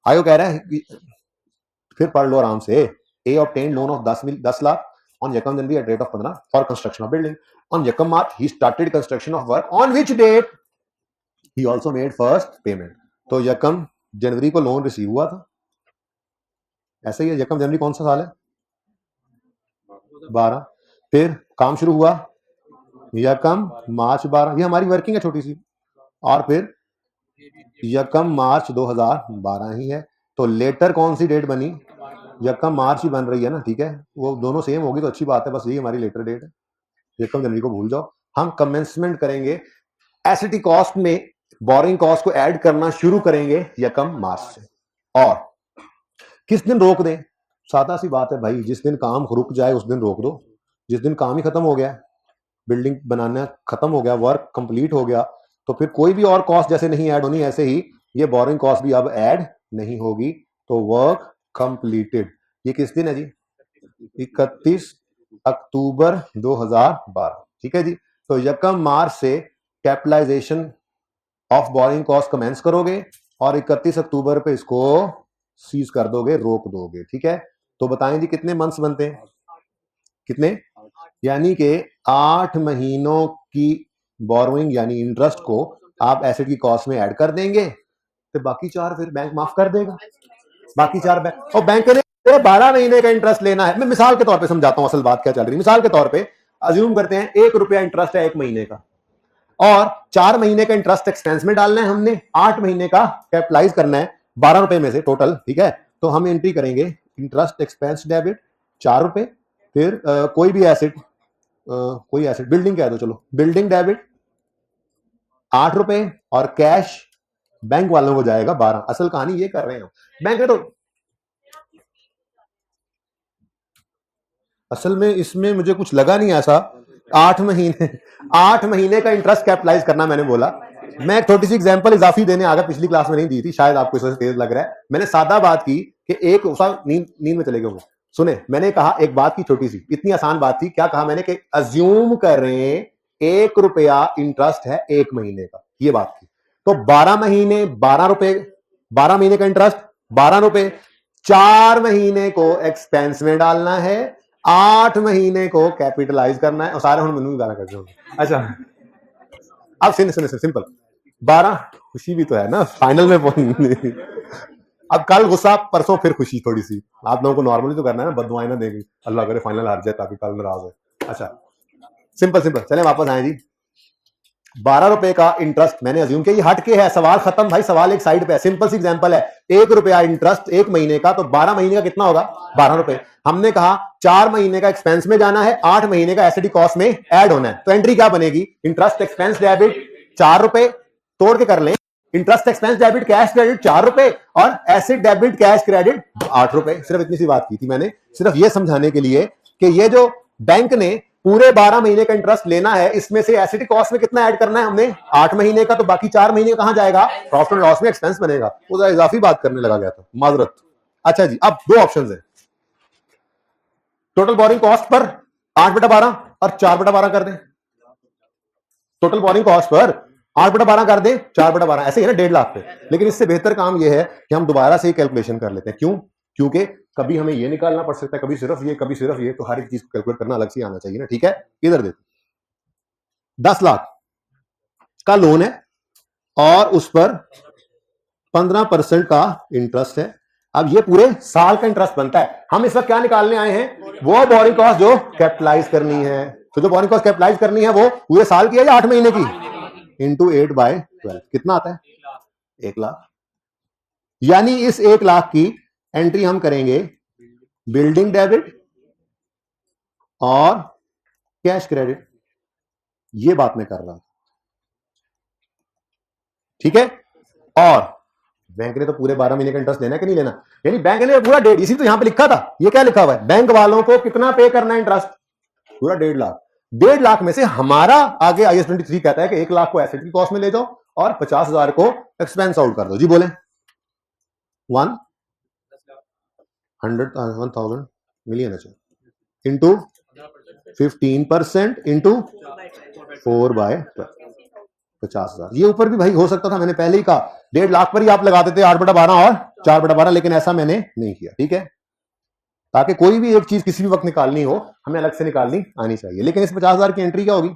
आयोग कह रहा है, फिर पढ़ लो आराम से, A obtained loan of 10 lakh on Yakam January at rate of 15 for construction of building. On Yakam March he started construction of work on which date he also made first payment. तो यकम जनवरी को लोन रिसीव हुआ था, ऐसे ही है। यकम जनवरी कौन सा साल है? 12। फिर काम शुरू हुआ यकम मार्च 12, ये हमारी वर्किंग है छोटी सी, और फिर यकम मार्च 2012 ही है। तो लेटर कौन सी डेट बनी? यकम मार्च ही बन रही है ना, ठीक है, वो दोनों सेम होगी तो अच्छी बात है, बस यही हमारी लेटर डेट है। यकम जनवरी को भूल जाओ। हम कमेंसमेंट करेंगे एसिडी कॉस्ट में, बोरिंग कॉस्ट को ऐड करना शुरू करेंगे यकम मार्च से। और किस दिन रोक दें? सादा सी बात है भाई, जिस दिन काम रुक जाए उस दिन रोक दो। जिस दिन काम ही खत्म हो गया, बिल्डिंग बनाना खत्म हो गया, वर्क कंप्लीट हो गया, तो फिर कोई भी और कॉस्ट जैसे नहीं ऐड होनी, ऐसे ही ये बोरिंग कॉस्ट भी अब ऐड नहीं होगी। तो वर्क कंप्लीटेड ये किस दिन है जी? 31 अक्टूबर 2012, ठीक है जी। तो यकम मार्च से capitalisation of borrowing cost commence करोगे और 31 अक्टूबर पे इसको सीज कर दोगे, रोक दोगे, ठीक है। तो बताएं जी कितने मंथ्स बनते हैं? कितने? यानी कि 8 महीनों की बोरोइंग यानी इंटरेस्ट को आप एसेट की कॉस्ट में ऐड कर देंगे, तो बाकी 4 फिर बैंक माफ कर देगा। बाकी 4 बैंक, और बैंक ने 12 महीने का इंटरेस्ट लेना है। मैं मिसाल के तौर पे समझाता हूं असल बात क्या चल रही है। मिसाल के तौर पे अज्यूम करते हैं 1 रुपया इंटरेस्ट है 1 महीने का, और 4 महीने का इंटरेस्ट एक्सपेंस में डालना है हमने, 8 महीने का कैपिटलाइज करना है 12 रुपए में से टोटल, ठीक है। तो हम एंट्री करेंगे इंटरेस्ट एक्सपेंस डेबिट 4 रुपए, फिर कोई भी एसेट, कोई एसेट बिल्डिंग कह दो, चलो बिल्डिंग डेबिट 8 रुपए, और कैश बैंक वालों को जाएगा 12। असल कहानी ये कर रहे हैं बैंक ने, तो असल में इसमें मुझे कुछ लगा नहीं ऐसा। 8 महीने का इंटरेस्ट कैपिटलाइज करना मैंने बोला। मैं एक छोटी सी एग्जांपल इजाफी देने आगे, पिछली क्लास में नहीं दी थी, शायद आपको इस वजह से तेज लग रहा है। मैंने सादा बात की कि एक नींद में चले गए। सुने, मैंने कहा एक बात की छोटी सी, इतनी आसान बात थी। क्या कहा मैंने कि अज्यूम करें 1 रुपया इंटरेस्ट है 1 महीने का, ये बात थी। तो 12 महीने 12 रुपए, 12 महीने का इंटरेस्ट 12 रुपए, 4 महीने को एक्सपेंस में डालना है, 8 महीने को कैपिटलाइज करना है। और सारे हम मनु गाना करते हो। अच्छा अब सुन सिंपल, 12 खुशी भी तो है ना फाइनल में। अब कल गुस्सा, परसों फिर खुशी, थोड़ी सी आप लोगों को नॉर्मली तो करना है ना, बददुआएं ना देगी, अल्लाह करे फाइनल हार जाए ताकि कल नाराज है। अच्छा सिंपल चले वापस आए जी। ₹12 का इंटरेस्ट मैंने अज्यूम किया, ये हट के है, सवाल खत्म भाई, सवाल एक साइड पे है, सिंपल सी एग्जांपल है, ₹1 इंटरेस्ट 1 महीने का, तो 12 महीने का कितना होगा? ₹12। हमने कहा 4 महीने का एक्सपेंस में जाना है, 8 महीने का एसिडी कॉस्ट में ऐड होना है, तो एंट्री क्या बनेगी? इंटरेस्ट एक्सपेंस डेबिट ₹4, तोड़ के कर लें, interest expense debit cash credit ₹4 और एसिड डेबिट कैश क्रेडिट ₹8। सिर्फ इतनी सी बात की थी मैंने, सिर्फ ये समझाने के लिए कि ये जो बैंक ने पूरे 12 महीने का इंटरेस्ट लेना है, इसमें से एसिड कॉस्ट में कितना ऐड करना है हमने? 8 महीने का, तो बाकी 4 महीने कहां जाएगा? प्रॉफिट एंड लॉस में एक्सपेंस बनेगा। वो इजाफी बात करने लगा गया था, माजरत। अच्छा जी, अब दो ऑप्शन है, टोटल बोरिंग कॉस्ट पर 8/12 और 4/12 कर दें, टोटल बोरिंग कॉस्ट पर 8/12 कर दें, 4/12, ऐसे ही है ना 1.5 लाख पे। लेकिन इससे बेहतर काम यह है कि हम दोबारा से ही कैलकुलेशन कर लेते हैं। क्यों? क्योंकि कभी हमें ये निकालना पड़ सकता है, कभी सिर्फ ये, कभी सिर्फ ये, तो हर एक चीज को कैलकुलेट करना अलग से आना चाहिए ना। ठीक है, इधर देखो, 10 लाख का लोन है और उस पर 15% का इंटरेस्ट है। अब ये पूरे साल का इंटरेस्ट बनता है। हम इस वक्त क्या निकालने आए हैं? वो बोरिंग कॉस्ट जो कैपिटलाइज करनी है। तो जो बोरिंग कॉस्ट कैपिटलाइज करनी है वो पूरे साल की है या 8 महीने की? इंटू 8/12 कितना आता है? 1 लाख। यानी इस 1 लाख की एंट्री हम करेंगे बिल्डिंग डेबिट और कैश क्रेडिट। ये बात मैं कर रहा हूं, ठीक है। और बैंक ने तो पूरे 12 महीने का इंटरेस्ट लेना है कि नहीं लेना? यानी बैंक ने पूरा डेढ़, इसी तो यहां पे लिखा था, ये क्या लिखा हुआ है? बैंक वालों को कितना पे करना है इंटरेस्ट? पूरा 1.5 लाख। 1.5 लाख में से हमारा आगे IAS 23 कहता है कि 1 लाख को एसेट की कॉस्ट में ले जाओ और 50,000 को एक्सपेंस आउट कर दो। जी बोले 100,000 मिलियन इंटू 15% इंटू 4/12 50,000। ये ऊपर भी भाई हो सकता था, मैंने पहले ही कहा 1.5 लाख पर ही आप लगा देते 8/12 और 4/12, लेकिन ऐसा मैंने नहीं किया। ठीक है, ताकि कोई भी एक चीज किसी भी वक्त निकालनी हो हमें अलग से निकालनी आनी चाहिए। लेकिन इस 50,000 की एंट्री क्या होगी?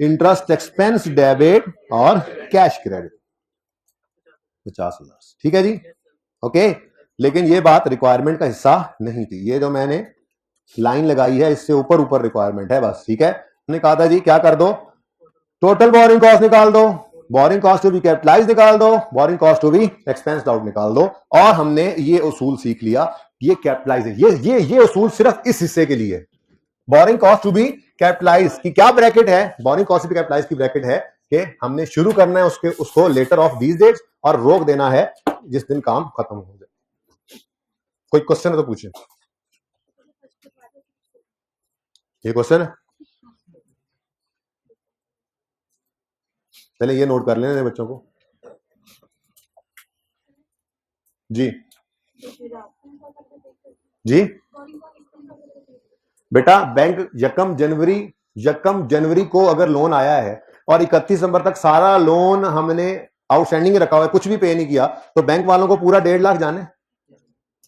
इंटरेस्ट एक्सपेंस डेबिट और कैश क्रेडिट 50,000। ठीक है जी, ओके। लेकिन ये बात रिक्वायरमेंट का हिस्सा नहीं थी, ये जो मैंने लाइन लगाई है इससे ऊपर ऊपर रिक्वायरमेंट है बस। ठीक है, हमने कहा था जी क्या कर दो, टोटल बोरिंग कॉस्ट निकाल दो, borrowing cost to be capitalise निकाल दो, borrowing cost to be expense out निकाल दो। और हमने ये उसूल सीख लिया, ये कैपिटलाइज है, ये उसूल सिर्फ इस हिस्से के लिए। Borrowing cost to be capitalise की क्या ब्रैकेट है? Borrowing cost to be capitalise की ब्रैकेट है कि हमने शुरू करना है उसको लेटर ऑफ दीज डेट्स और रोक देना है जिस दिन काम खत्म हो जाए। कोई क्वेश्चन है तो पूछे। ये क्वेश्चन है, पहले ये नोट कर लेने बच्चों को। जी जी बेटा, बैंक यकम जनवरी को अगर लोन आया है और 31 दिसंबर तक सारा लोन हमने आउटस्टैंडिंग रखा हुआ है, कुछ भी पे नहीं किया, तो बैंक वालों को पूरा 1.5 लाख जाने,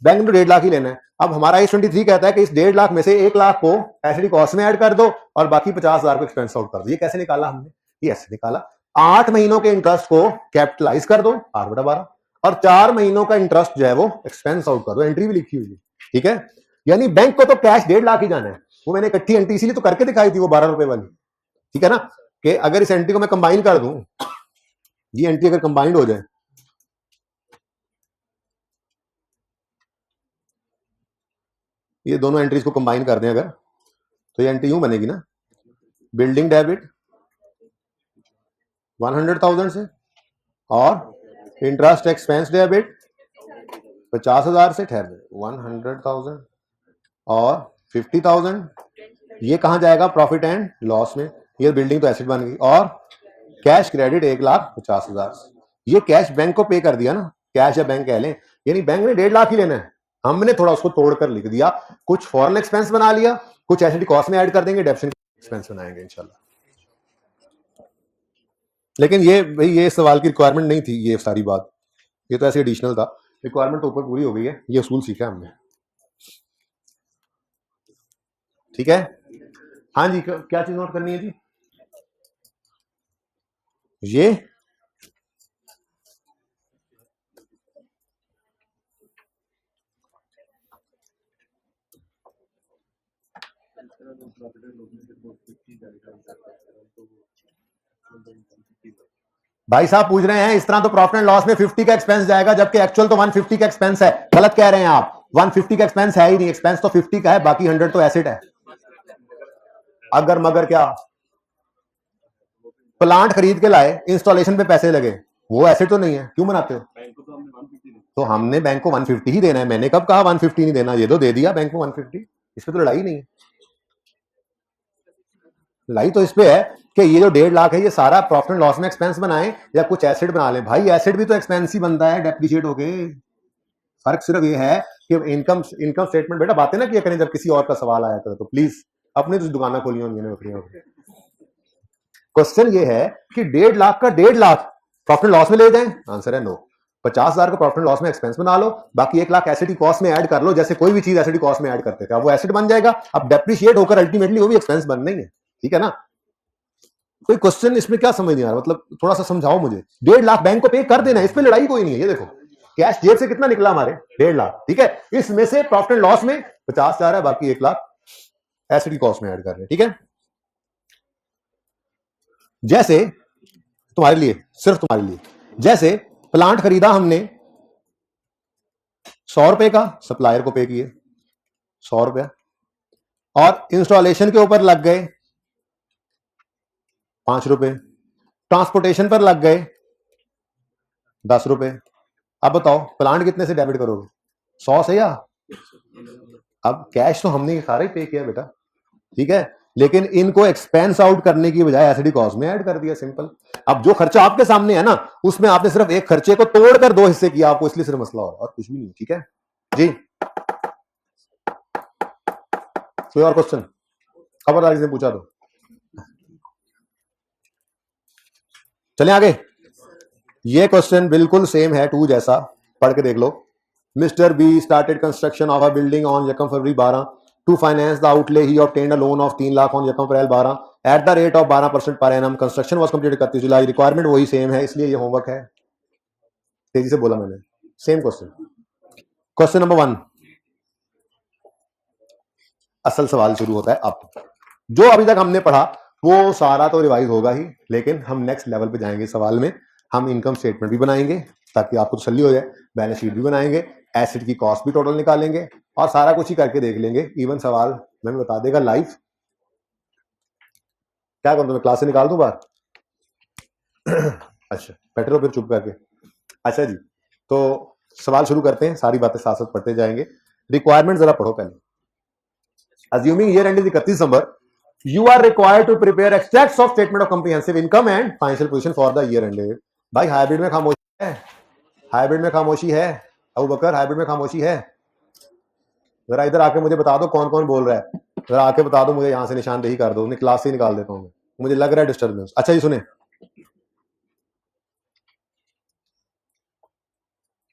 बैंक ने तो 1.5 लाख ही लेना है। अब हमारा IAS 23 कहता है कि इस 1.5 लाख में से 1 लाख को एसिडी कॉस्ट में ऐड कर दो और बाकी 50,000 को एक्सपेंस आउट कर दो। ये कैसे निकाला हमने? ये ऐसे निकाला, 8 महीनों के इंटरेस्ट को कैपिटलाइज कर दो 8/12 और 4 महीनों का इंटरेस्ट जो है वो एक्सपेंस आउट कर दो। एंट्री भी लिखी हुई है, ठीक है। यानी बैंक को तो कैश 1.5 लाख ही जाना है। वो मैंने इकट्ठी एंट्री इसीलिए तो करके दिखाई थी वो ₹12 वाली, ठीक है ना, कि अगर इस एंट्री को मैं कंबाइन कर दूं, ये एंट्री अगर कंबाइंड हो जाए, ये दोनों एंट्रीज को कंबाइन कर दें अगर, तो ये एंट्री यूं बनेगी ना, बिल्डिंग डेबिट 100,000 से और इंटरेस्ट एक्सपेंस डेबिट 50,000 से, ठहर 100,000 और 50,000, ये कहां जाएगा? प्रॉफिट एंड लॉस में। ये बिल्डिंग तो एसेट बन गई। और कैश क्रेडिट 1,50,000, ये कैश बैंक को पे कर दिया ना, कैश या बैंक कह लें, यानी बैंक ने 1.5 लाख ही लेना है, हमने थोड़ा उसको तोड़कर लिख दिया, कुछ फॉरेन एक्सपेंस बना लिया, कुछ एसिड कॉस्ट में ऐड कर देंगे, डेप्शन एक्सपेंस बनाएंगे इंशाल्लाह। लेकिन ये भाई ये सवाल की रिक्वायरमेंट नहीं थी, ये सारी बात, ये तो ऐसे एडिशनल था। रिक्वायरमेंट तो ऊपर पूरी हो गई है, ये असूल सीखा हमने, ठीक है। हाँ जी, क्या चीज नोट करनी है जी? ये भाई साहब पूछ रहे हैं इस तरह तो प्रॉफिट एंड लॉस में 50 का एक्सपेंस जाएगा, जबकि एक्चुअल तो 150 का एक्सपेंस है। गलत कह रहे हैं आप, 150 का एक्सपेंस है ही नहीं, एक्सपेंस तो 50 का है, बाकी 100 तो एसेट है। अगर मगर क्या, प्लांट खरीद के लाए, इंस्टॉलेशन पे पैसे लगे, वो एसेट तो नहीं है, क्यों बनाते हो? तो हमने बैंक को 150 ही देना है। मैंने कब कहा 150 नहीं देना? ये तो दे दिया बैंक को 150, इसमें तो लड़ाई नहीं है। लड़ाई तो इस पे है कि ये जो 1.5 लाख है ये सारा प्रॉफिट एंड लॉस में एक्सपेंस बनाए या कुछ एसेट बना ले। भाई एसेट भी तो एक्सपेंस ही बनता है डेप्रिशिएट होके। फर्क सिर्फ ये है कि इनकम स्टेटमेंट बेटा बातें ना किया करें जब किसी और का सवाल आया करे तो प्लीज, अपनी तो दुकाना खोली होंगी ना बकरियों। क्वेश्चन ये है कि 1.5 लाख का 1.5 लाख प्रॉफिट लॉस में ले जाएं, आंसर है नो। 50,000 का प्रॉफिट लॉस में एक्सपेंस बना लो, बाकी 1 लाख एसेट कॉस्ट में ऐड कर लो, जैसे कोई भी चीज एसेट कॉस्ट में ऐड करते थे, अब वो एसेट बन जाएगा। अब डेप्रिशिएट होकर अल्टीमेटली वो भी एक्सपेंस बन नहीं है, ठीक है ना? कोई क्वेश्चन इसमें क्या समझ नहीं आ रहा, मतलब थोड़ा सा समझाओ मुझे। 1.5 लाख बैंक को पे कर देना, इस पे लड़ाई कोई नहीं है। ये देखो कैश जेब से कितना निकला हमारे, 1.5 लाख, ठीक है। इसमें से प्रॉफिट एंड लॉस में 50,000 है, बाकी 1 लाख एसेट की कॉस्ट में ऐड कर रहे हैं, ठीक है। जैसे तुम्हारे लिए, सिर्फ तुम्हारे लिए, जैसे प्लांट खरीदा हमने 100 रुपए का, सप्लायर को पे किए 100 रुपया, और इंस्टॉलेशन के ऊपर लग गए 5 रुपए, ट्रांसपोर्टेशन पर लग गए 10 रुपए। अब बताओ प्लांट कितने से डेबिट करोगे, 100 से? या अब कैश तो हमने सारा ही पे किया बेटा, ठीक है, लेकिन इनको एक्सपेंस आउट करने की बजाय एसिडी कॉस्ट में ऐड कर दिया, सिंपल। अब जो खर्चा आपके सामने है ना, उसमें आपने सिर्फ एक खर्चे को तोड़कर 2 हिस्से किया, आपको इसलिए सिर्फ मसला हो और कुछ भी नहीं, ठीक है जी। कोई और क्वेश्चन खबरदारी से पूछा तो चले आगे। ये क्वेश्चन बिल्कुल सेम है 2 जैसा, पढ़ के देख लो। Mister B started construction of a building on यकम February 12 to finance the outlay he obtained a loan of 3 lakh on यकम April 12 at the rate of 12% per annum. Construction was completed 31 July. Requirement वही same है, इसलिए ये homework है। तेजी से बोला मैंने, सेम क्वेश्चन। क्वेश्चन नंबर 1, असल सवाल शुरू होता है अब। जो अभी तक हमने पढ़ा वो सारा तो रिवाइज होगा ही, लेकिन हम नेक्स्ट लेवल पे जाएंगे सवाल में। हम इनकम स्टेटमेंट भी बनाएंगे ताकि आपको तसल्ली हो जाए, बैलेंस शीट भी बनाएंगे, एसेट की कॉस्ट भी टोटल निकालेंगे, और सारा कुछ ही करके देख लेंगे। इवन सवाल मैंने बता देगा लाइव। क्या करूं, मैं क्लास से निकाल दूं बाहर? अच्छा बैठे रहो फिर चुप करके। अच्छा जी, तो सवाल शुरू करते हैं, सारी बातें साथ साथ पढ़ते जाएंगे। रिक्वायरमेंट जरा पढ़ो पहले। Assuming year end is 31 December, you are required to prepare extracts of statement of comprehensive income and financial position for the year end. भाई हाइब्रिड में खामोशी है, हाइब्रिड में खामोशी है, अबू बकर हाइब्रिड में खामोशी है। जरा इधर आके मुझे बता दो कौन कौन बोल रहा है, जरा आके बता दो मुझे, यहां से निशानदेही कर दो, उन्हें क्लास से निकाल देता हूँ, मुझे लग रहा है डिस्टर्बेंस। अच्छा जी सुने,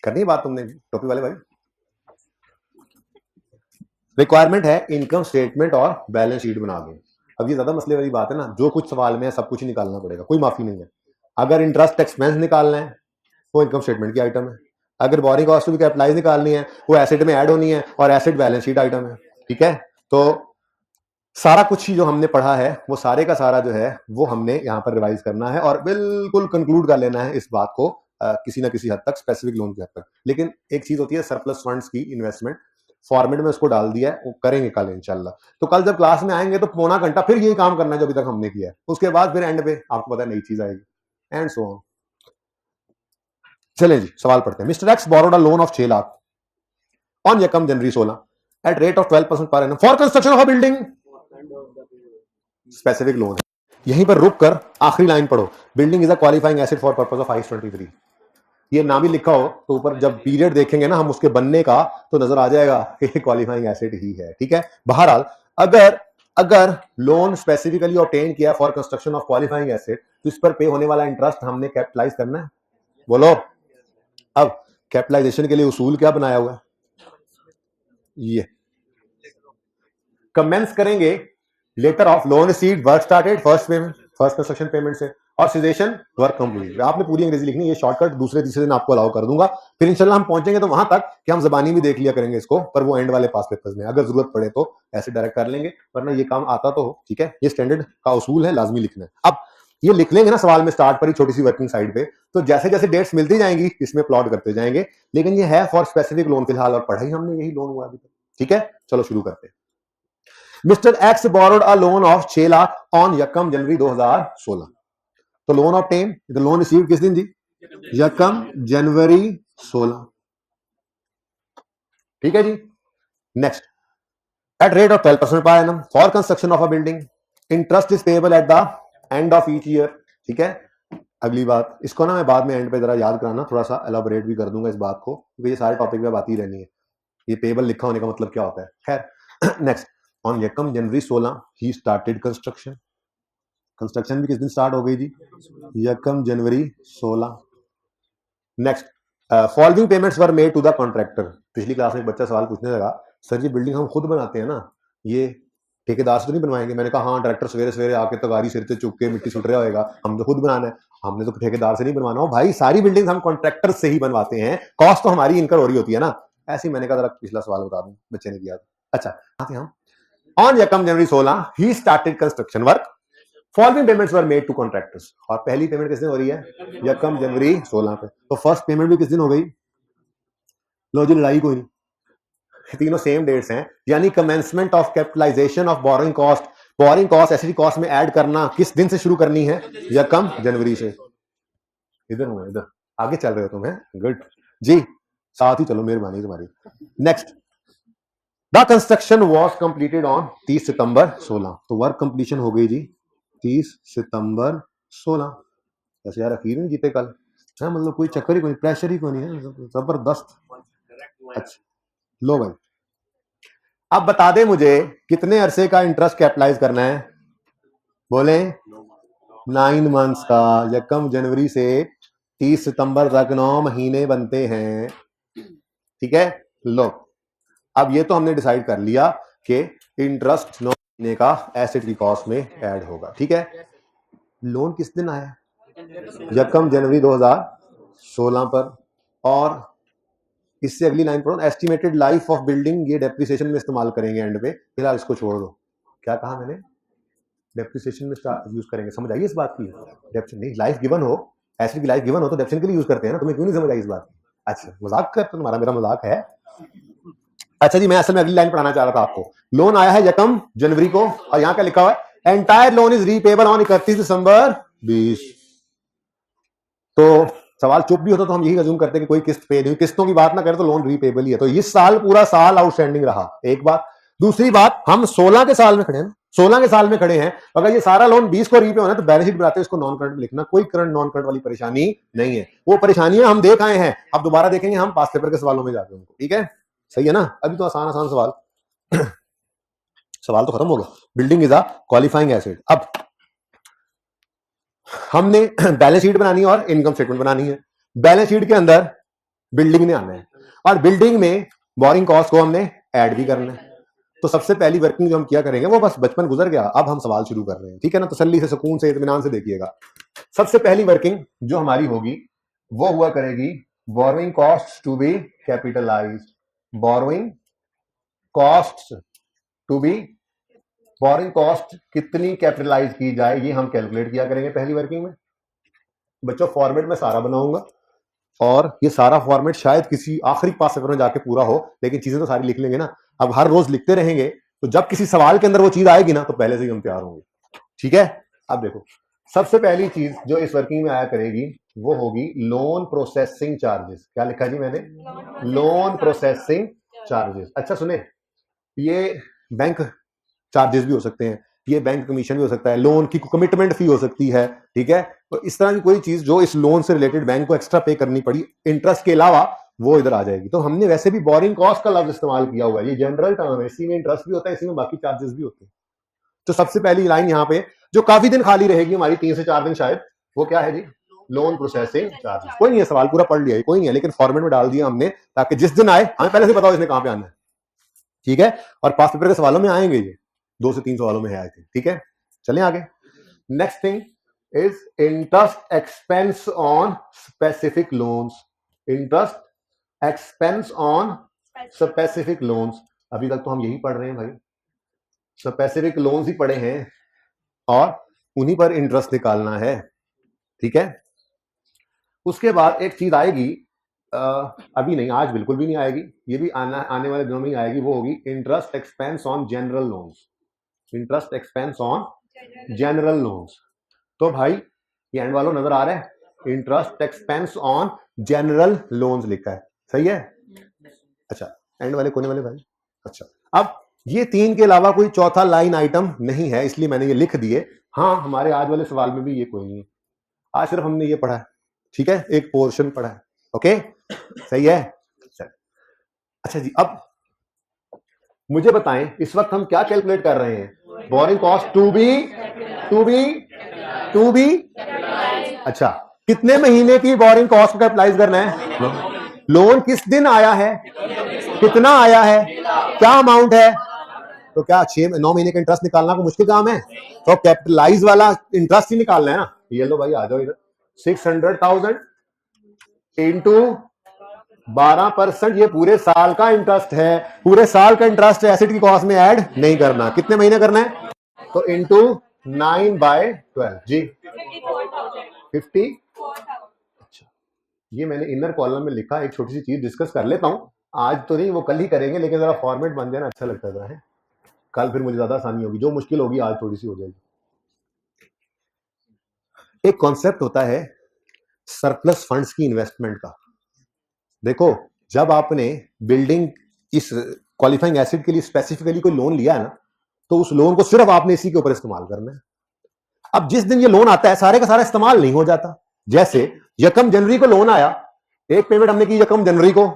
करनी है बात तुमने टोपी वाले भाई। रिक्वायरमेंट है इनकम स्टेटमेंट और बैलेंस शीट बना दो। अब ये ज्यादा मसले वाली बात है ना, जो कुछ सवाल में है सब कुछ ही निकालना पड़ेगा, कोई माफी नहीं है। अगर इंटरेस्ट एक्सपेंस निकालना है वो इनकम स्टेटमेंट की आइटम है, अगर बोरिंग कॉस्ट भी कैपिटलाइज निकालनी है वो एसेट में ऐड होनी है, और एसेट बैलेंस शीट आइटम है, ठीक है। तो सारा कुछ ही जो हमने पढ़ा है वो सारे का सारा जो है वो हमने यहाँ पर रिवाइज करना है और बिल्कुल कंक्लूड कर लेना है इस बात को किसी ना किसी हद तक, स्पेसिफिक लोन की हद तक। लेकिन एक चीज होती है सरप्लस फंड्स की इन्वेस्टमेंट, फॉर्मेट में उसको डाल दिया है, वो करेंगे कल इंशाल्लाह। तो कल जब क्लास में आएंगे तो पौना घंटा फिर यही काम करना है जो अभी तक हमने किया है, उसके बाद फिर एंड पे आपको पता है नई चीज आएगी एंड सो ऑन। चलें जी सवाल पढ़ते हैं। Mister X borrowed a loan of 6 lakh on यकम जनवरी 16 at rate of 12% per annum for construction of a building. Specific loan है, यहीं पर रुक कर आखिरी लाइन पढ़ो। Building is a qualifying asset for purpose of IS 23। ये नाम ही लिखा हो तो ऊपर जब पीरियड देखेंगे ना हम उसके बनने का तो नजर आ जाएगा कि क्वालिफाइंग एसेट ही है, ठीक है। बहरहाल अगर लोन स्पेसिफिकली ऑब्टेन किया for construction of qualifying asset तो इस पर पे होने वाला इंटरेस्ट हमने कैपिटलाइज करना है। बोलो, अब कैपिटलाइजेशन के लिए उसूल क्या बनाया हुआ है? ये कमेंस करेंगे letter of loan received, work started, first payment, first construction payment से, और सीजेशन वर्क कंप्लीट। आपने पूरी अंग्रेजी लिखनी है, ये शॉर्टकट दूसरे तीसरे दिन आपको अलाउ कर दूंगा। फिर इंशाल्लाह हम पहुंचेंगे तो वहां तक कि हम जबानी भी देख लिया करेंगे इसको, पर वो एंड वाले पास पेपर्स में अगर जरूरत पड़े तो ऐसे डायरेक्ट कर लेंगे, वरना ये काम आता तो हो, ठीक है। ये स्टैंडर्ड का उसूल है, लाजमी लिखना है। अब ये लिख लेंगे ना सवाल में स्टार्ट पर ही छोटी सी वर्किंग साइड पे, तो जैसे जैसे डेट्स मिलती जाएंगी इसमें प्लॉट करते जाएंगे, लेकिन ये है फॉर स्पेसिफिक लोन फिलहाल, और पढ़ाई हमने यही लोन हुआ अभी तक। ठीक है, चलो शुरू करते हैं। Mister X borrowed a loan of 6 lakh on यकम जनवरी 2016। तो loan of 10, the loan receive किस दिन जी? यकम जनवरी 16। ठीक है जी। Next, at rate of 12% per annum for construction of a building, interest is payable at the end of each year. ठीक है, अगली बात, इसको ना मैं बाद में एंड पे जरा याद कराना, थोड़ा सा एलाबोरेट भी कर दूंगा इस बात को, क्योंकि ये सारे टॉपिक पे बात ही रहनी है, ये पेएबल लिखा होने का मतलब क्या होता है। खैर, नेक्स्ट, ऑन यकम जनवरी 16 ही स्टार्टेड कंस्ट्रक्शन। कंस्ट्रक्शन भी किस दिन स्टार्ट हो गई जी? यकम जनवरी 16। Next, following payments were made to the contractor. पिछली क्लास में एक बच्चा सवाल पूछने लगा, सर जी बिल्डिंग हम खुद बनाते हैं ना, ये ठेकेदार से तो नहीं बनवाएंगे? मैंने कहा हाँ, डायरेक्टर सवेरे सवेरे आके तगारी सिर से चुक के मिट्टी सुट रहा होगा, हम तो खुद बनाना है, हमने तो ठेकेदार से नहीं बनवाना हो भाई, सारी बिल्डिंग हम कॉन्ट्रैक्टर से ही बनवाते हैं, कॉस्ट तो हमारी इनकर हो रही होती है ना। ऐसे ही मैंने कहा जरा पिछला सवाल बता दूं, बच्चे ने दिया। अच्छा, हम ऑन यकम जनवरी 16 he started construction work, following payments were made to contractors. और पहली पेमेंट किस दिन हो रही है? यकम जनवरी 16 पे। तो फर्स्ट पेमेंट भी किस दिन हो गई? लो जी, लड़ाई कोई नहीं, तीनों सेम डेट्स हैं, यानी commencement of capitalisation of borrowing cost. Borrowing cost एसिडी कॉस्ट में ऐड करना किस दिन से शुरू करनी है? यकम जनवरी से। इधर हूं, इधर आगे चल रहे हो तुम, है गुड जी, साथ ही चलो, मेहरबानी तुम्हारी। Next, the construction was completed on 30 सितंबर 16। तो वर्क कंप्लीशन हो गई जी 30 सितंबर 16। ऐसे यार अखीर नहीं जीते कल है, मतलब कोई चक्कर ही कोई, प्रेशर ही कोई नहीं है, जबरदस्त। अच्छा लो भाई, अब बता दे मुझे कितने अरसे का इंटरेस्ट कैपिटलाइज करना है? बोले 9 मंथ्स का। यकम जनवरी से 30 सितंबर तक 9 महीने बनते हैं। ठीक है, लो अब ये तो हमने डिसाइड कर लिया कि इंटरेस्ट 9 महीने का एसेट की कॉस्ट में ऐड होगा। ठीक है, लोन किस दिन आया? यकम जनवरी 2016 पर। और इससे अगली लाइन पढ़ो, एस्टिमेटेड लाइफ ऑफ बिल्डिंग, ये डेप्रिसिएशन में इस्तेमाल करेंगे एंड पे, फिलहाल इसको छोड़ दो। क्या कहा मैंने? डेप्रिसिएशन में यूज करेंगे, समझ आई इस बात की? डेप्रिसिएशन नहीं, लाइफ गिवन हो, एसिड की लाइफ गिवन हो तो डेप्रिसिएशन के लिए यूज करते हैं ना, तुम्हें क्यों नहीं समझ आई इस बात की? अच्छा मजाक कर, तुम्हारा मेरा मजाक है। अच्छा जी, मैं असल में अगली लाइन पढ़ाना चाह रहा था आपको। लोन आया है यकम जनवरी को, और यहाँ क्या लिखा हुआ है? Entire loan is repayable on 31 December 20। तो सवाल चुप भी होता तो हम यही अज्यूम करते कि कोई किस्त पे नहीं, किस्तों की बात ना करें तो लोन रीपेबल ही है, तो इस साल पूरा साल आउटस्टैंडिंग रहा। एक बात, दूसरी बात, हम 16 के साल में खड़े हैं, 16 के साल में खड़े हैं, अगर ये सारा लोन 20 को रीपे होना तो बैलेंस शीट बनाते इसको नॉन करंट लिखना, कोई करंट नॉन करंट वाली परेशानी नहीं है। वो परेशानियां हम देख आए हैं, अब दोबारा देखेंगे हम पास पेपर के सवालों में जाके उनको। ठीक है, सही है ना? अभी तो आसान आसान सवाल सवाल तो खत्म हो गया। Building is a qualifying asset. अब हमने बैलेंस शीट बनानी है और इनकम स्टेटमेंट बनानी है। बैलेंस शीट के अंदर बिल्डिंग ने आना है, और बिल्डिंग में बोरिंग कॉस्ट को हमने ऐड भी करना है। तो सबसे पहली वर्किंग जो हम किया करेंगे, वो बस बचपन गुजर गया, अब हम सवाल शुरू कर रहे हैं। ठीक है ना, तसल्ली से, सुकून से, इत्मीनान से देखिएगा। सबसे पहली वर्किंग जो हमारी होगी वो हुआ करेगी borrowing cost to be capitalised. Borrowing cost to be, borrowing cost कितनी कैपिटलाइज की जाए ये हम कैलकुलेट किया करेंगे पहली वर्किंग में। बच्चों फॉर्मेट में सारा बनाऊंगा, और ये सारा फॉर्मेट शायद किसी आखिरी पास पेपर में जाके पूरा हो, लेकिन चीजें तो सारी लिख लेंगे ना। अब हर रोज लिखते रहेंगे तो जब किसी सवाल के अंदर वो चीज आएगी ना तो पहले से ही हम तैयार होंगे। ठीक है, अब देखो, सबसे पहली चीज जो इस वर्किंग में आया करेगी वो होगी लोन प्रोसेसिंग चार्जेस। क्या लिखा जी मैंने? Loan processing charges. अच्छा सुने, ये बैंक चार्जेस भी हो सकते हैं, ये बैंक कमीशन भी हो सकता है, लोन की कमिटमेंट फी हो सकती है। ठीक है, तो इस तरह की कोई चीज जो इस लोन से रिलेटेड बैंक को एक्स्ट्रा पे करनी पड़ी इंटरेस्ट के अलावा, वो इधर आ जाएगी। तो हमने वैसे भी बोरिंग कॉस्ट का लफ्ज इस्तेमाल किया हुआ है, ये जनरल टर्म है, इसी में इंटरेस्ट भी होता है, इसी में बाकी चार्जेस भी होते हैं। तो सबसे पहली लाइन यहाँ पे जो काफी दिन खाली रहेगी हमारी, 3 से 4 दिन शायद, वो क्या है जी? Loan processing charges. कोई नहीं है, सवाल पूरा पढ़ लिया, कोई नहीं है, लेकिन फॉर्मेट में डाल दिया हमने ताकि जिस दिन आए हमें पहले से बताओ इसने कहां पे आना है। ठीक है, और पास पेपर के सवालों में आएंगे, ये 2 से 3 सवालों में है आई थिंक। ठीक है, चलें आगे। Next thing is interest expense on specific loans. Interest expense on specific loans, अभी तक तो हम यही पढ़ रहे हैं भाई, स्पेसिफिक लोन्स ही पढ़े हैं, और उन्हीं पर इंटरेस्ट निकालना है, ठीक है। उसके बाद एक चीज आएगी, अभी नहीं, आज बिल्कुल भी नहीं आएगी, ये भी आने वाले दिनों में ही आएगी, वो होगी interest expense on general loans. Interest expense on general loans. तो भाई ये एंड वालों नजर आ रहा है, interest expense on general loans लिखा है, सही है। अच्छा, एंड वाले कोने वाले भाई, अच्छा। अब ये 3 के अलावा कोई चौथा लाइन आइटम नहीं है, इसलिए मैंने ये लिख दिए। हाँ, हमारे आज वाले सवाल में भी ये कोई नहीं है, आज सिर्फ हमने ये पढ़ा है, ठीक है, एक पोर्शन पढ़ा है, ओके, सही है। अच्छा जी, अब मुझे बताएं इस वक्त हम क्या कैलकुलेट कर रहे हैं? बोरिंग कॉस्ट टू बी अच्छा, कितने महीने की बोरिंग कॉस्ट को कैपिटलाइज करना है? लोन किस दिन आया है, कितना आया है, क्या अमाउंट है? तो क्या 6-9 महीने का इंटरेस्ट निकालना कोई मुश्किल काम है? तो कैपिटलाइज वाला इंटरेस्ट ही निकालना है ना। ये लो भाई, आ जाओ इधर, 600,000 इंटू 12%, ये पूरे साल का इंटरेस्ट है, पूरे साल का इंटरेस्ट एसेट की कॉस्ट में ऐड नहीं करना। कितने महीने करना है? तो इंटू 9/12 जी, 50। अच्छा, ये मैंने इनर कॉलम में लिखा, एक छोटी सी चीज डिस्कस कर लेता हूं, आज तो नहीं, वो कल ही करेंगे, लेकिन जरा फॉर्मेट बन जाए ना, अच्छा लगता है, कल फिर मुझे ज्यादा आसानी होगी, जो मुश्किल होगी आज थोड़ी सी हो जाएगी। एक कॉन्सेप्ट होता है सरप्लस फंड्स की इन्वेस्टमेंट का। देखो, जब आपने बिल्डिंग इस क्वालिफाइंग एसिड के लिए स्पेसिफिकली कोई लोन लिया है ना, तो उस लोन को सिर्फ आपने इसी के ऊपर इस्तेमाल करना है। अब जिस दिन ये लोन आता है, सारे का सारा इस्तेमाल नहीं हो जाता। जैसे यकम जनवरी को लोन आया, एक पेमेंट हमने की यकम जनवरी को,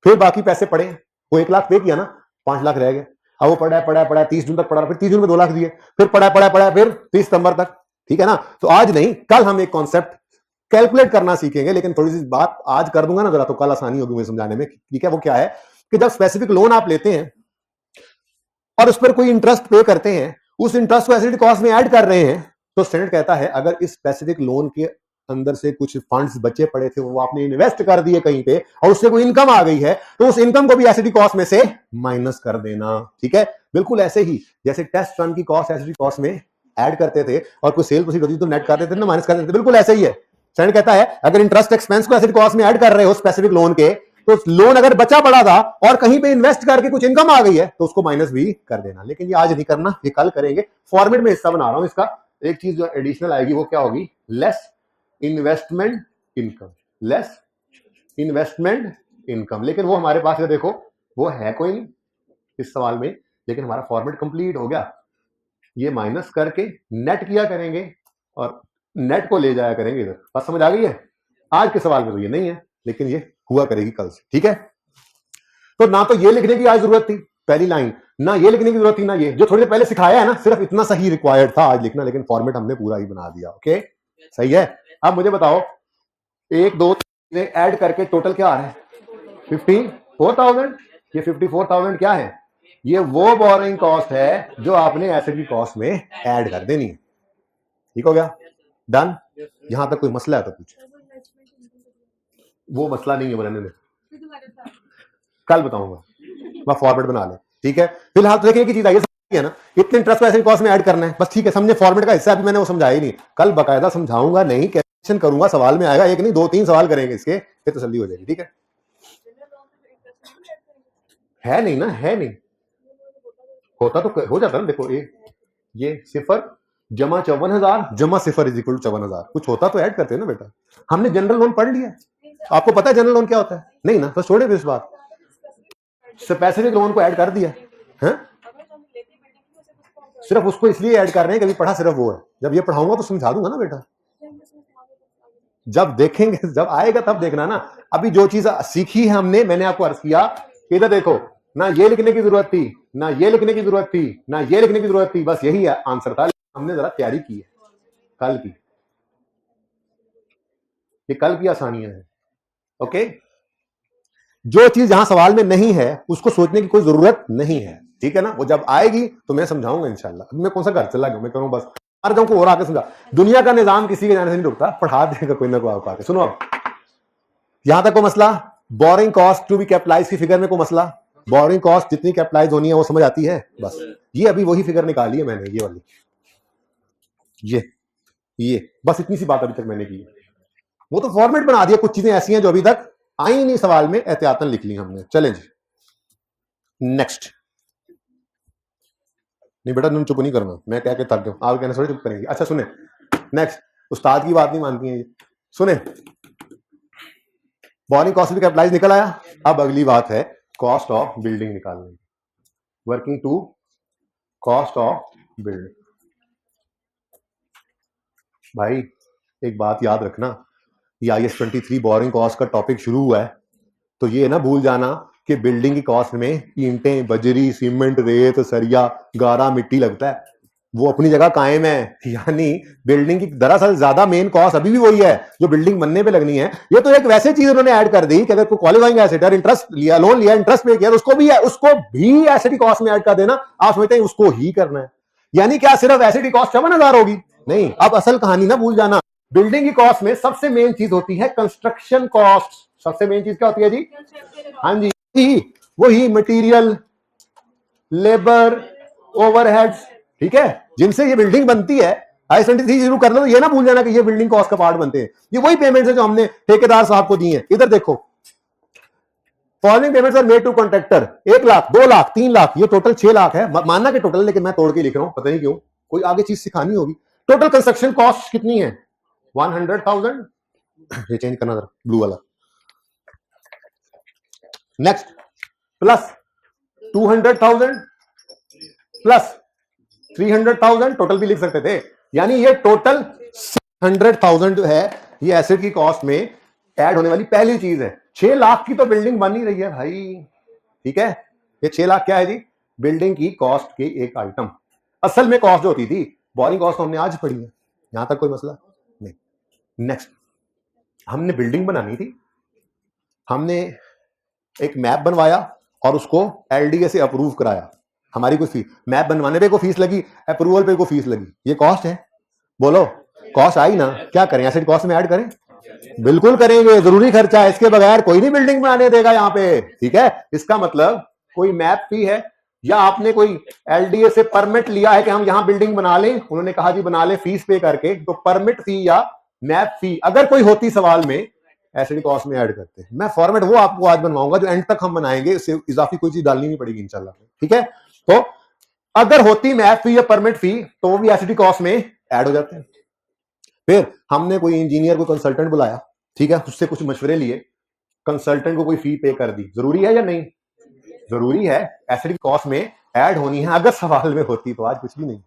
फिर बाकी पैसे पड़े, वो 1 लाख पे किया ना, 5 लाख रह गए। अब वो पड़ा है 30 जून तक पड़ा, फिर 30 जून में 2 लाख दिए, फिर पड़ा है फिर 30 सितंबर तक, ठीक है ना। तो आज नहीं, कल हम एक कॉन्सेप्ट कैलकुलेट करना सीखेंगे, लेकिन थोड़ी सी बात आज कर दूंगा ना जरा, तो कल आसानी होगी मुझे समझाने में, ठीक है। वो क्या है कि जब स्पेसिफिक लोन आप लेते हैं और उस पर कोई इंटरेस्ट पे करते हैं, उस इंटरेस्ट को एसिड कॉस्ट में ऐड कर रहे हैं, तो स्टैंडर्ड कहता है अगर इस स्पेसिफिक लोन के अंदर से कुछ फंड्स बचे पड़े थे, वो आपने इन्वेस्ट कर दिए कहीं पे, और उससे कोई इनकम आ गई है, तो उस इनकम को भी एसिड कॉस्ट में से माइनस कर देना, ठीक है। बिल्कुल ऐसे ही जैसे टेस्ट रन की कॉस्ट एसिड कॉस्ट में ऐड करते थे, और कोई सेल प्रोसीड होती तो नेट कर देते थे ना, माइनस कर देते थे, बिल्कुल ऐसे ही है। स्टैंडर्ड कहता है अगर इंटरेस्ट एक्सपेंस को एसिड कॉस्ट में ऐड कर रहे हो स्पेसिफिक लोन के, तो लोन अगर बचा पड़ा था और कहीं पे इन्वेस्ट करके कुछ इनकम आ गई है, तो उसको माइनस भी कर देना। लेकिन ये आज नहीं करना, ये कल करेंगे। फॉर्मेट में हिस्सा बना रहा हूं इसका। एक चीज जो एडिशनल आएगी वो क्या होगी? Less investment income, less investment income. लेकिन वो हमारे पास है, देखो वो है कोई नहीं इस सवाल में, लेकिन हमारा फॉर्मेट कंप्लीट हो गया। ये माइनस करके नेट किया करेंगे और नेट को ले जाया करेंगे इधर। बात समझ आ गई है? आज के सवाल में तो ये नहीं है, लेकिन ये हुआ करेगी कल से, ठीक है। तो ना तो ये लिखने की आज जरूरत थी पहली लाइन, ना ये लिखने की जरूरत थी, ना ये जो थोड़ी देर पहले सिखाया है ना, सिर्फ इतना सही रिक्वायर्ड था आज लिखना, लेकिन फॉर्मेट हमने पूरा ही बना दिया, ओके सही है। अब मुझे बताओ 1 2 3 ऐड करके टोटल क्या आ रहा है? 54,000। ये 54,000 क्या है? ये वो बोरिंग कॉस्ट है जो आपने एसेट की कॉस्ट में ऐड कर देनी है। ठीक हो गया? डन? यहां तक कोई मसला है तो पूछ। वो मसला नहीं है बनाने में, कल बताऊंगा, मैं फॉर्मेट बना ले, ठीक है। फिलहाल तो देखिए कि चीज आई है ना, इतने इंटरेस्ट को एसेट कॉस्ट में ऐड करना है बस, ठीक है। समझे? फॉर्मेट का हिस्सा अभी मैंने वो समझाया ही नहीं, कल बकायदा समझाऊंगा, नहीं कैलकुलेशन करूंगा, सवाल में आएगा, एक नहीं 2-3 सवाल करेंगे इसके, फिर तसल्ली हो जाएगी, ठीक है। है नहीं ना, है नहीं, होता तो हो जाता ना। देखो ये 0 जमा 54,000 जमा 0 इज इक्वल टू 54,000, कुछ होता तो ऐड करते हैं ना बेटा। हमने जनरल लोन पढ़ लिया, आपको पता है जनरल लोन क्या होता है? नहीं ना, बस छोड़े इस बात, स्पेसिफिक लोन को ऐड कर दिया है, सिर्फ उसको इसलिए ऐड कर रहे हैं कभी पढ़ा सिर्फ वो है। जब ये पढ़ाऊंगा तो समझा दूंगा ना बेटा, जब देखेंगे, जब आएगा तब देखना ना। अभी जो चीज सीखी है हमने, मैंने आपको अर्ज किया, इधर देखो, ना ये लिखने की जरूरत थी, ना ये लिखने की जरूरत थी, ना ये लिखने की जरूरत थी, बस यही आंसर था। हमने जरा तैयारी की है कल की, ये कल की आसानियां हैं, ओके। जो चीज यहां सवाल में नहीं है उसको सोचने की कोई जरूरत नहीं है, ठीक है ना। वो जब आएगी तो मैं समझाऊंगा इंशाल्लाह। अभी मैं कौन सा घर चला गया, मैं करूँ बस हर गांव को और आगे समझा। दुनिया का निजाम किसी के जाने से नहीं रुकता, पढ़ा देगा कोई ना कोई आपको आके। सुनो अब, यहां तक को मसला, borrowing cost to be capitalise की फिगर में कोई मसला, बोरिंग कॉस्ट जितनी कैपिटलाइज होनी है वो समझ आती है, बस ये अभी वही फिगर निकाली है मैंने, ये वाली। ये बस इतनी सी बात अभी तक मैंने की है। वो तो फॉर्मेट बना दिया, कुछ चीजें ऐसी हैं जो अभी तक आई नहीं सवाल में, एहतियातन लिख ली हमने। चलें जी नेक्स्ट। नहीं बेटा तुम चुप नहीं करना, मैं क्या क्या थक गया, आप कहना थोड़ी चुप करेंगे। अच्छा सुने नेक्स्ट, उस्ताद की बात नहीं मानती है ये। सुने बॉरिंग कॉस्ट भी कैपिटलाइज निकल आया। अब अगली बात है कॉस्ट ऑफ बिल्डिंग निकालने, working to cost of building. भाई एक बात याद रखना, ये IS 23 बोरिंग कॉस्ट का टॉपिक शुरू हुआ है तो ये ना भूल जाना कि बिल्डिंग की कॉस्ट में ईंटें, बजरी, सीमेंट, रेत, सरिया, गारा, मिट्टी लगता है, वो अपनी जगह कायम है। यानी बिल्डिंग की दरअसल ज्यादा मेन कॉस्ट अभी भी वही है जो बिल्डिंग बनने पे लगनी है। ये तो एक वैसे चीज उन्होंने ऐड कर दी कि अगर कोई क्वालिफाइंग एसेट है, इंटरेस्ट लिया, लोन लिया, इंटरेस्ट पे किया तो उसको भी एसेट की कॉस्ट में ऐड कर देना। आप समझते हैं उसको ही करना है, यानी क्या सिर्फ एसेट की कॉस्ट 54,000 होगी? नहीं, अब असल कहानी ना भूल जाना। बिल्डिंग की कॉस्ट में सबसे मेन चीज होती है कंस्ट्रक्शन कॉस्ट। सबसे मेन चीज क्या होती है जी? हाँ जी, वही मटेरियल, लेबर, ओवरहेड्स, ठीक है, जिनसे ये बिल्डिंग बनती है। IS 23 शुरू कर लो तो ये ना भूल जाना कि ये बिल्डिंग कॉस्ट का पार्ट बनते हैं। ये वही पेमेंट्स है जो हमने ठेकेदार साहब को दी है। इधर देखो, following payments are made to contractor. 1 lakh, 2 lakh, 3 lakh, ये टोटल 6 लाख है। मानना कि टोटल, लेकिन मैं तोड़ के लिख रहा हूं, पता नहीं क्यों, कोई आगे चीज सिखानी होगी। टोटल कंस्ट्रक्शन कॉस्ट कितनी है? 100,000। ये चेंज करना जरा, ब्लू वाला। नेक्स्ट, प्लस 200,000 प्लस 300,000, टोटल भी लिख सकते थे। यानी ये टोटल 600,000 जो है, ये एसेट की कॉस्ट में ऐड होने वाली पहली चीज है। 6 लाख की तो बिल्डिंग बन ही रही है भाई, ठीक है। ये 6 लाख क्या है जी? बिल्डिंग की कॉस्ट के एक आइटम। असल में कॉस्ट जो होती थी, बोरिंग कॉस्ट हमने आज पढ़ी है, यहां तक कोई मसला नहीं। नेक्स्ट, हमने बिल्डिंग बनानी थी, हमने एक मैप बनवाया और उसको LDA से अप्रूव कराया। हमारी कोई फीस, मैप बनवाने पे कोई फीस लगी, अप्रूवल पे कोई फीस लगी, ये कॉस्ट है। बोलो कॉस्ट आई ना? क्या करें, एसेट कॉस्ट में ऐड करें? बिल्कुल करेंगे, जरूरी खर्चा है, इसके बगैर कोई नहीं बिल्डिंग बनाने देगा यहाँ पे, ठीक है। इसका मतलब कोई मैप फी है, या आपने कोई LDA से परमिट लिया है कि हम यहां बिल्डिंग बना लें, उन्होंने कहा जी बना ले फीस पे करके, तो परमिट फी या मैप फी अगर कोई होती सवाल में, एसेट कॉस्ट में ऐड करते हैं। मैं फॉर्मेट वो आपको आज बनवाऊंगा जो एंड तक हम बनाएंगे, इससे इजाफी कोई चीज डालनी नहीं पड़ेगी इंशाल्लाह, ठीक है। तो अगर होती मैप फी या परमिट फी तो वो भी एसेट कॉस्ट में ऐड हो जाते हैं। फिर हमने कोई इंजीनियर को कंसल्टेंट बुलाया, ठीक है, उससे कुछ मशवरे लिए, कंसल्टेंट को कोई फी पे कर दी, जरूरी है या नहीं? जरूरी है, एसेट कॉस्ट में ऐड होनी है। अगर सवाल में होती तो आज कुछ भी नहीं।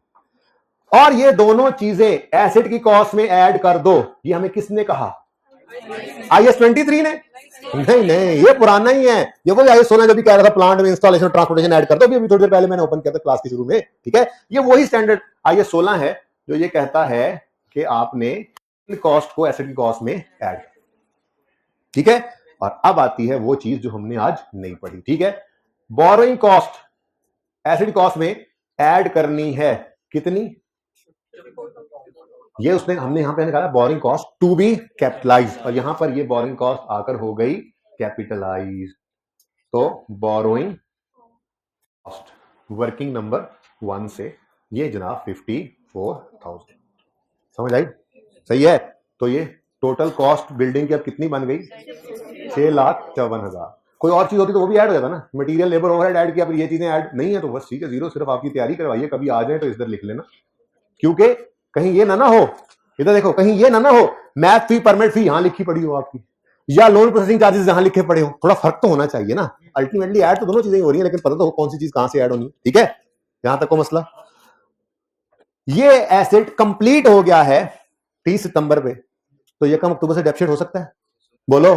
और ये दोनों चीजें एसेट की कॉस्ट में ऐड कर दो, ये हमें किसने कहा? IS 23 ने। नहीं, ये पुराना ही है, ये वो IS 16 जो भी कह रहा था प्लांट में इंस्टॉलेशन ट्रांसपोर्टेशन ऐड कर दो, अभी थोड़ी देर पहले मैंने ओपन किया था क्लास के शुरू में, ठीक है। ये वही स्टैंडर्ड IS 16 है जो ये कहता है कि आपने कॉस्ट को एसेट की कॉस्ट में ऐड, ठीक है। और अब आती है वो चीज जो हमने आज नहीं पढ़ी, ठीक है। बोरोइंग कॉस्ट एसेट कॉस्ट में ऐड करनी है, कितनी? ये उसने, हमने यहां पे निकाला borrowing cost to be capitalise, और यहां पर ये बोरिंग कॉस्ट आकर हो गई कैपिटलाइज। तो बोरोइंग कॉस्ट वर्किंग नंबर 1 से ये जनाब 54,000, समझ आई? सही है। तो ये टोटल कॉस्ट बिल्डिंग की अब कितनी बन गई? 6,54,000। कोई और चीज होती तो वो भी ऐड हो जाता ना, मटेरियल, लेबर, ओवरहेड ऐड किया, फिर ये चीजें ऐड नहीं है तो बस ठीक है, जीरो। सिर्फ आपकी तैयारी करवाइए, कभी आ जाए तो इधर लिख लेना, क्योंकि कहीं ये ना हो, इधर देखो, कहीं ये ना हो मैप फी, परमिट फी यहां लिखी पड़ी हो आपकी, या लोन प्रोसेसिंग चार्जेस यहां लिखे पड़े हो। थोड़ा फर्क तो होना चाहिए ना। अल्टीमेटली ऐड तो दोनों चीजें हो रही है, लेकिन पता तो हो कौन सी चीज कहां से ऐड होनी है, ठीक है। यहां तक को मसला। ये एसेट कंप्लीट हो गया है 30 सितंबर पे, तो ये कम अक्टूबर से डेप्रिसिएट हो सकता है? बोलो,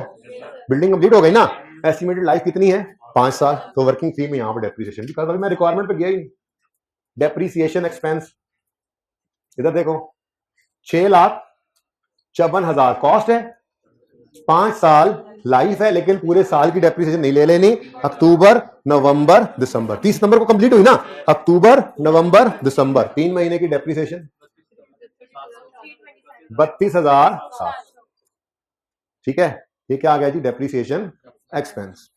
बिल्डिंग कंप्लीट हो गई ना, एस्टिमेटेड लाइफ कितनी है? 5 साल। तो वर्किंग फी में यहां पर डेप्रिसिएशन भी कर, मैं रिक्वायरमेंट पे गया ही। डेप्रिसिएशन एक्सपेंस इधर देखो, 6,54,000 कॉस्ट है, 5 साल लाइफ है, लेकिन पूरे साल की डेप्रिसिएशन नहीं ले लेनी। अक्टूबर, नवंबर, दिसंबर, 30 सितंबर को कंप्लीट हुई ना, अक्टूबर, नवंबर, दिसंबर, 3 महीने की डेप्रिसिएशन 32,000, ठीक है। ये क्या आ गया जी? Depreciation expense.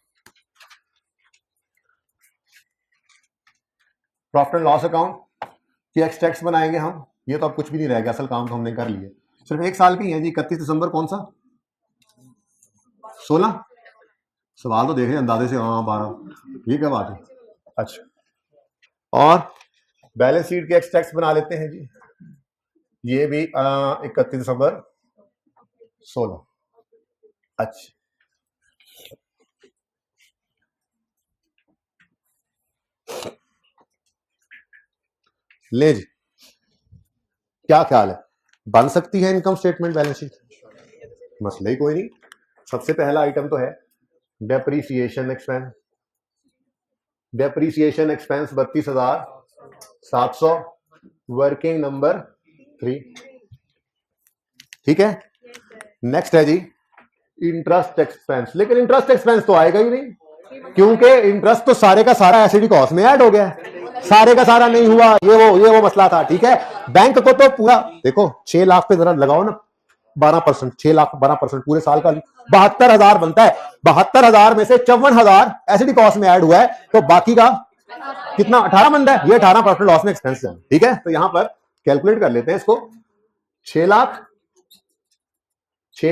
Profit and loss account की एक्सट्रैक्ट्स बनाएंगे हम, ये तो अब कुछ भी नहीं रह गया, असल काम तो हमने कर लिया, सिर्फ 1 साल की है जी। 31 दिसंबर कौन सा, 16। सवाल तो देख रहे अंदाजे से, हाँ 12, ये क्या बात है। अच्छा, और बैलेंस शीट के एक्सट्रैक्ट्स बना लेते हैं जी। ये भी 31 दिसंबर 16। अच्छा, ले जी, क्या ख्याल है, बन सकती है इनकम स्टेटमेंट बैलेंस शीट? मसला ही कोई नहीं। सबसे पहला आइटम तो है depreciation expense. Depreciation expense 32,700, working number 3। ठीक है। नेक्स्ट है जी इंटरेस्ट एक्सपेंस, लेकिन इंटरेस्ट एक्सपेंस तो आएगा ही नहीं, क्योंकि इंटरेस्ट तो सारे का सारा एसिडी कॉस्ट में ऐड हो गया है, सारे का सारा नहीं हुआ, ये वो मसला था। ठीक है, बैंक को तो पूरा देखो, 6 लाख पे जरा लगाओ ना 12%, 6 लाख 12% पूरे साल का 72,000 बनता है। 72,000 में से 54,000 एसिडी कॉस्ट में ऐड हुआ है, तो बाकी का कितना 18 बनता है, ये 18% लॉस में एक्सपेंस है। ठीक है, तो यहां पर कैलकुलेट कर लेते हैं इसको। 6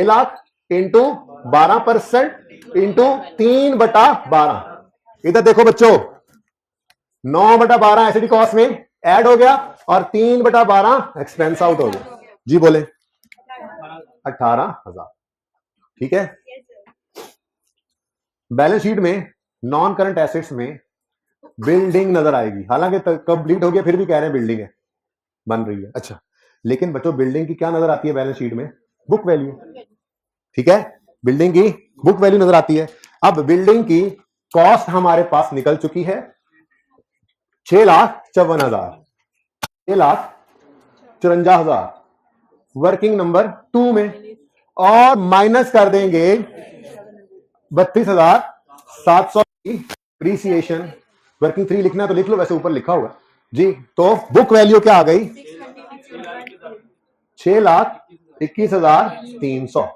लाख इंटू 12% इंटू 3/12। इधर देखो बच्चों, 9/12 एसिडी कॉस्ट में ऐड हो गया और 3/12 एक्सपेंस आउट हो गया। जी बोले 18,000। ठीक है, बैलेंस शीट में नॉन करंट एसेट्स में बिल्डिंग नजर आएगी, हालांकि कंप्लीट हो गया, फिर भी कह रहे हैं बिल्डिंग है, बन रही है। अच्छा, लेकिन बच्चों बिल्डिंग की क्या नजर आती है बैलेंस शीट में, बुक वैल्यू। ठीक है, बिल्डिंग की बुक वैल्यू नजर आती है। अब बिल्डिंग की कॉस्ट हमारे पास निकल चुकी है 6,54,000, 6,54,000 वर्किंग नंबर 2 में, और माइनस कर देंगे 32,700 की डिप्रीसिएशन। वर्किंग 3 लिखना है तो लिख लो, वैसे ऊपर लिखा हुआ जी। तो बुक वैल्यू क्या आ गई, 6,21,300।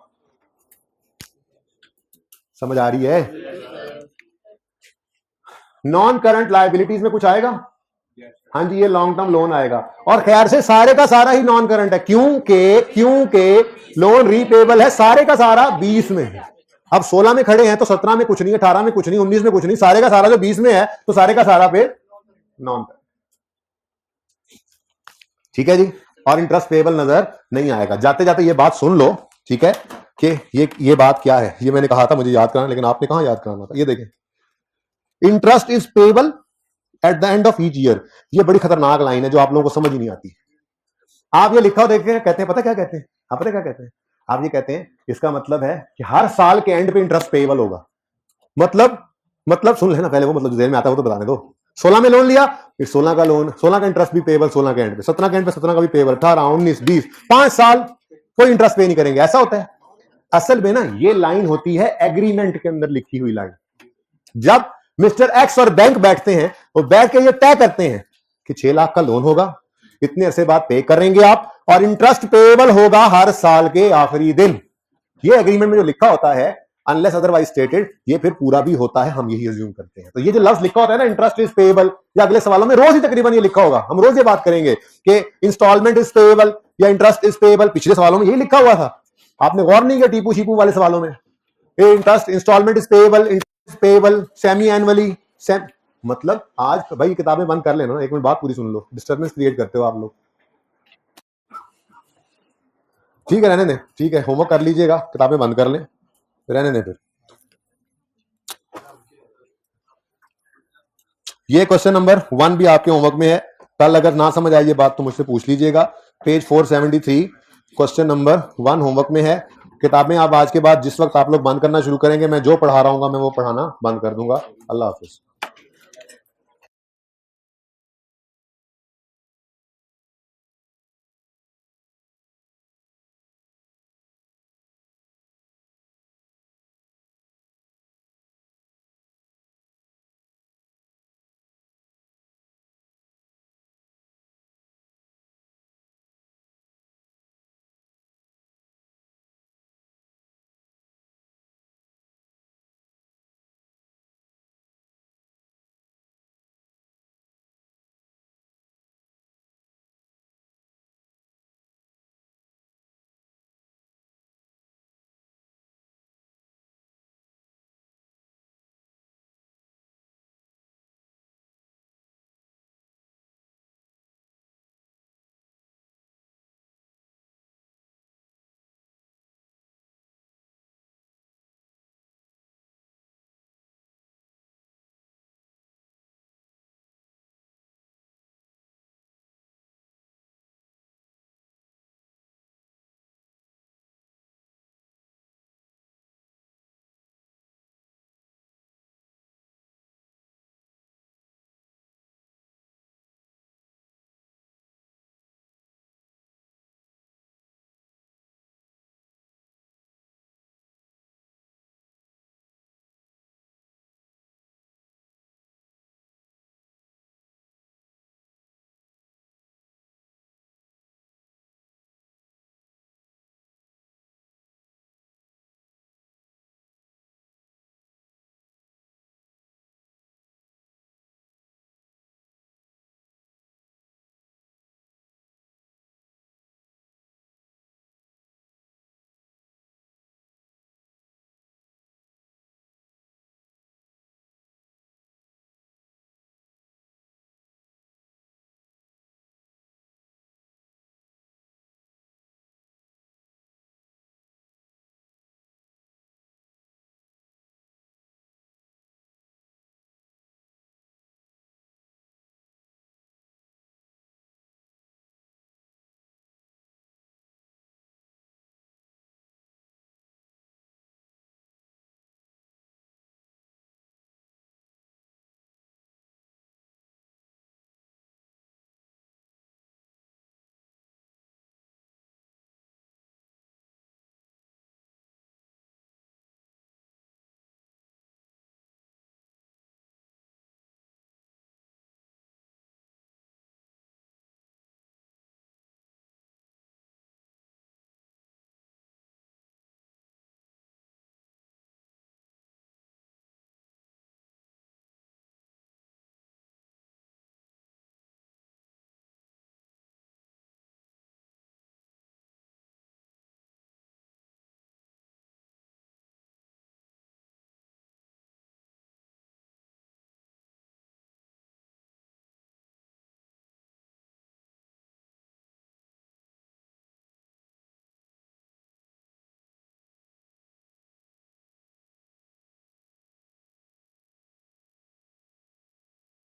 समझ आ रही है? नॉन करंट लायबिलिटीज में कुछ आएगा? हाँ जी, ये लॉन्ग टर्म लोन आएगा, और खैर से सारे का सारा ही नॉन करंट है, क्योंकि लोन रीपेबल है सारे का सारा 20 में है। अब 16 में खड़े हैं तो 17 में कुछ नहीं, 18 में कुछ नहीं, 19 में कुछ नहीं, सारे का सारा जो 20 में है तो सारे का सारा पे नॉन करंट। ठीक है जी, और इंटरेस्ट पेबल नजर नहीं आएगा। जाते जाते ये बात सुन लो, ठीक है, कि ये बात क्या है, ये मैंने कहा था मुझे याद कराना, लेकिन आपने कहां याद कराना था। ये देखें, interest is payable eight the end of each year. ये बड़ी खतरनाक लाइन है जो आप लोगों को समझ ही नहीं आती। आप ये लिखा हो देख के कहते हैं, पता क्या कहते हैं, आप पता क्या कहते हैं, आप ये कहते हैं इसका मतलब है कि हर साल के एंड पे इंटरेस्ट पेबल होगा। मतलब सुन लेना पहले, वो मतलब जो जेल में आता है वो तो बताने दो। 16 में लोन लिया, फिर 16 का लोन, 16 का इंटरेस्ट भी पेबल 16 के एंड पे, 17 के एंड पे 17 का भी पेबल, 18, 19, 20, 5 साल कोई इंटरेस्ट पे नहीं करेंगे, ऐसा होता है। असल में ना ये लाइन होती है एग्रीमेंट के अंदर लिखी हुई लाइन। जब मिस्टर एक्स और बैंक बैठते हैं, वो बैठ के ये तय करते हैं कि 6 लाख का लोन होगा, इतने अरसे बाद पे करेंगे आप, और इंटरेस्ट पेबल होगा हर साल के आखिरी दिन। ये एग्रीमेंट में जो लिखा होता है, अनलेस अदरवाइज स्टेटेड, ये फिर पूरा भी होता है, हम यही अज्यूम करते हैं। तो ये जो लफ्ज लिखा होता है ना, इंटरेस्ट इज पेबल, या अगले सवालों में रोज ही तकरीबन ये लिखा होगा, हम रोज ये बात करेंगे कि इंस्टॉलमेंट इज पेबल या इंटरेस्ट इज पेबल। पिछले सवालों में यही लिखा हुआ था, आपने गौर नहीं किया टीपू शीपू वाले सवालों में, interest instalment is payable, interest payable semi annually. मतलब आज भाई किताबें बंद कर लेना, एक मिनट बात पूरी सुन लो, डिस्टर्बेंस क्रिएट करते हो आप लोग। ठीक है, रहने दें, ठीक है, होमवर्क कर लीजिएगा, किताबें बंद कर लें, रहने दें फिर। ये क्वेश्चन नंबर 1 भी आपके होमवर्क में है, कल अगर ना समझ आई ये बात तो मुझसे पूछ लीजिएगा। पेज 473 क्वेश्चन नंबर 1 होमवर्क में है। किताबें आप आज के बाद जिस वक्त आप लोग बंद करना शुरू करेंगे, मैं जो पढ़ा रहा हूँ मैं वो पढ़ाना बंद कर दूंगा। अल्लाह हाफिज।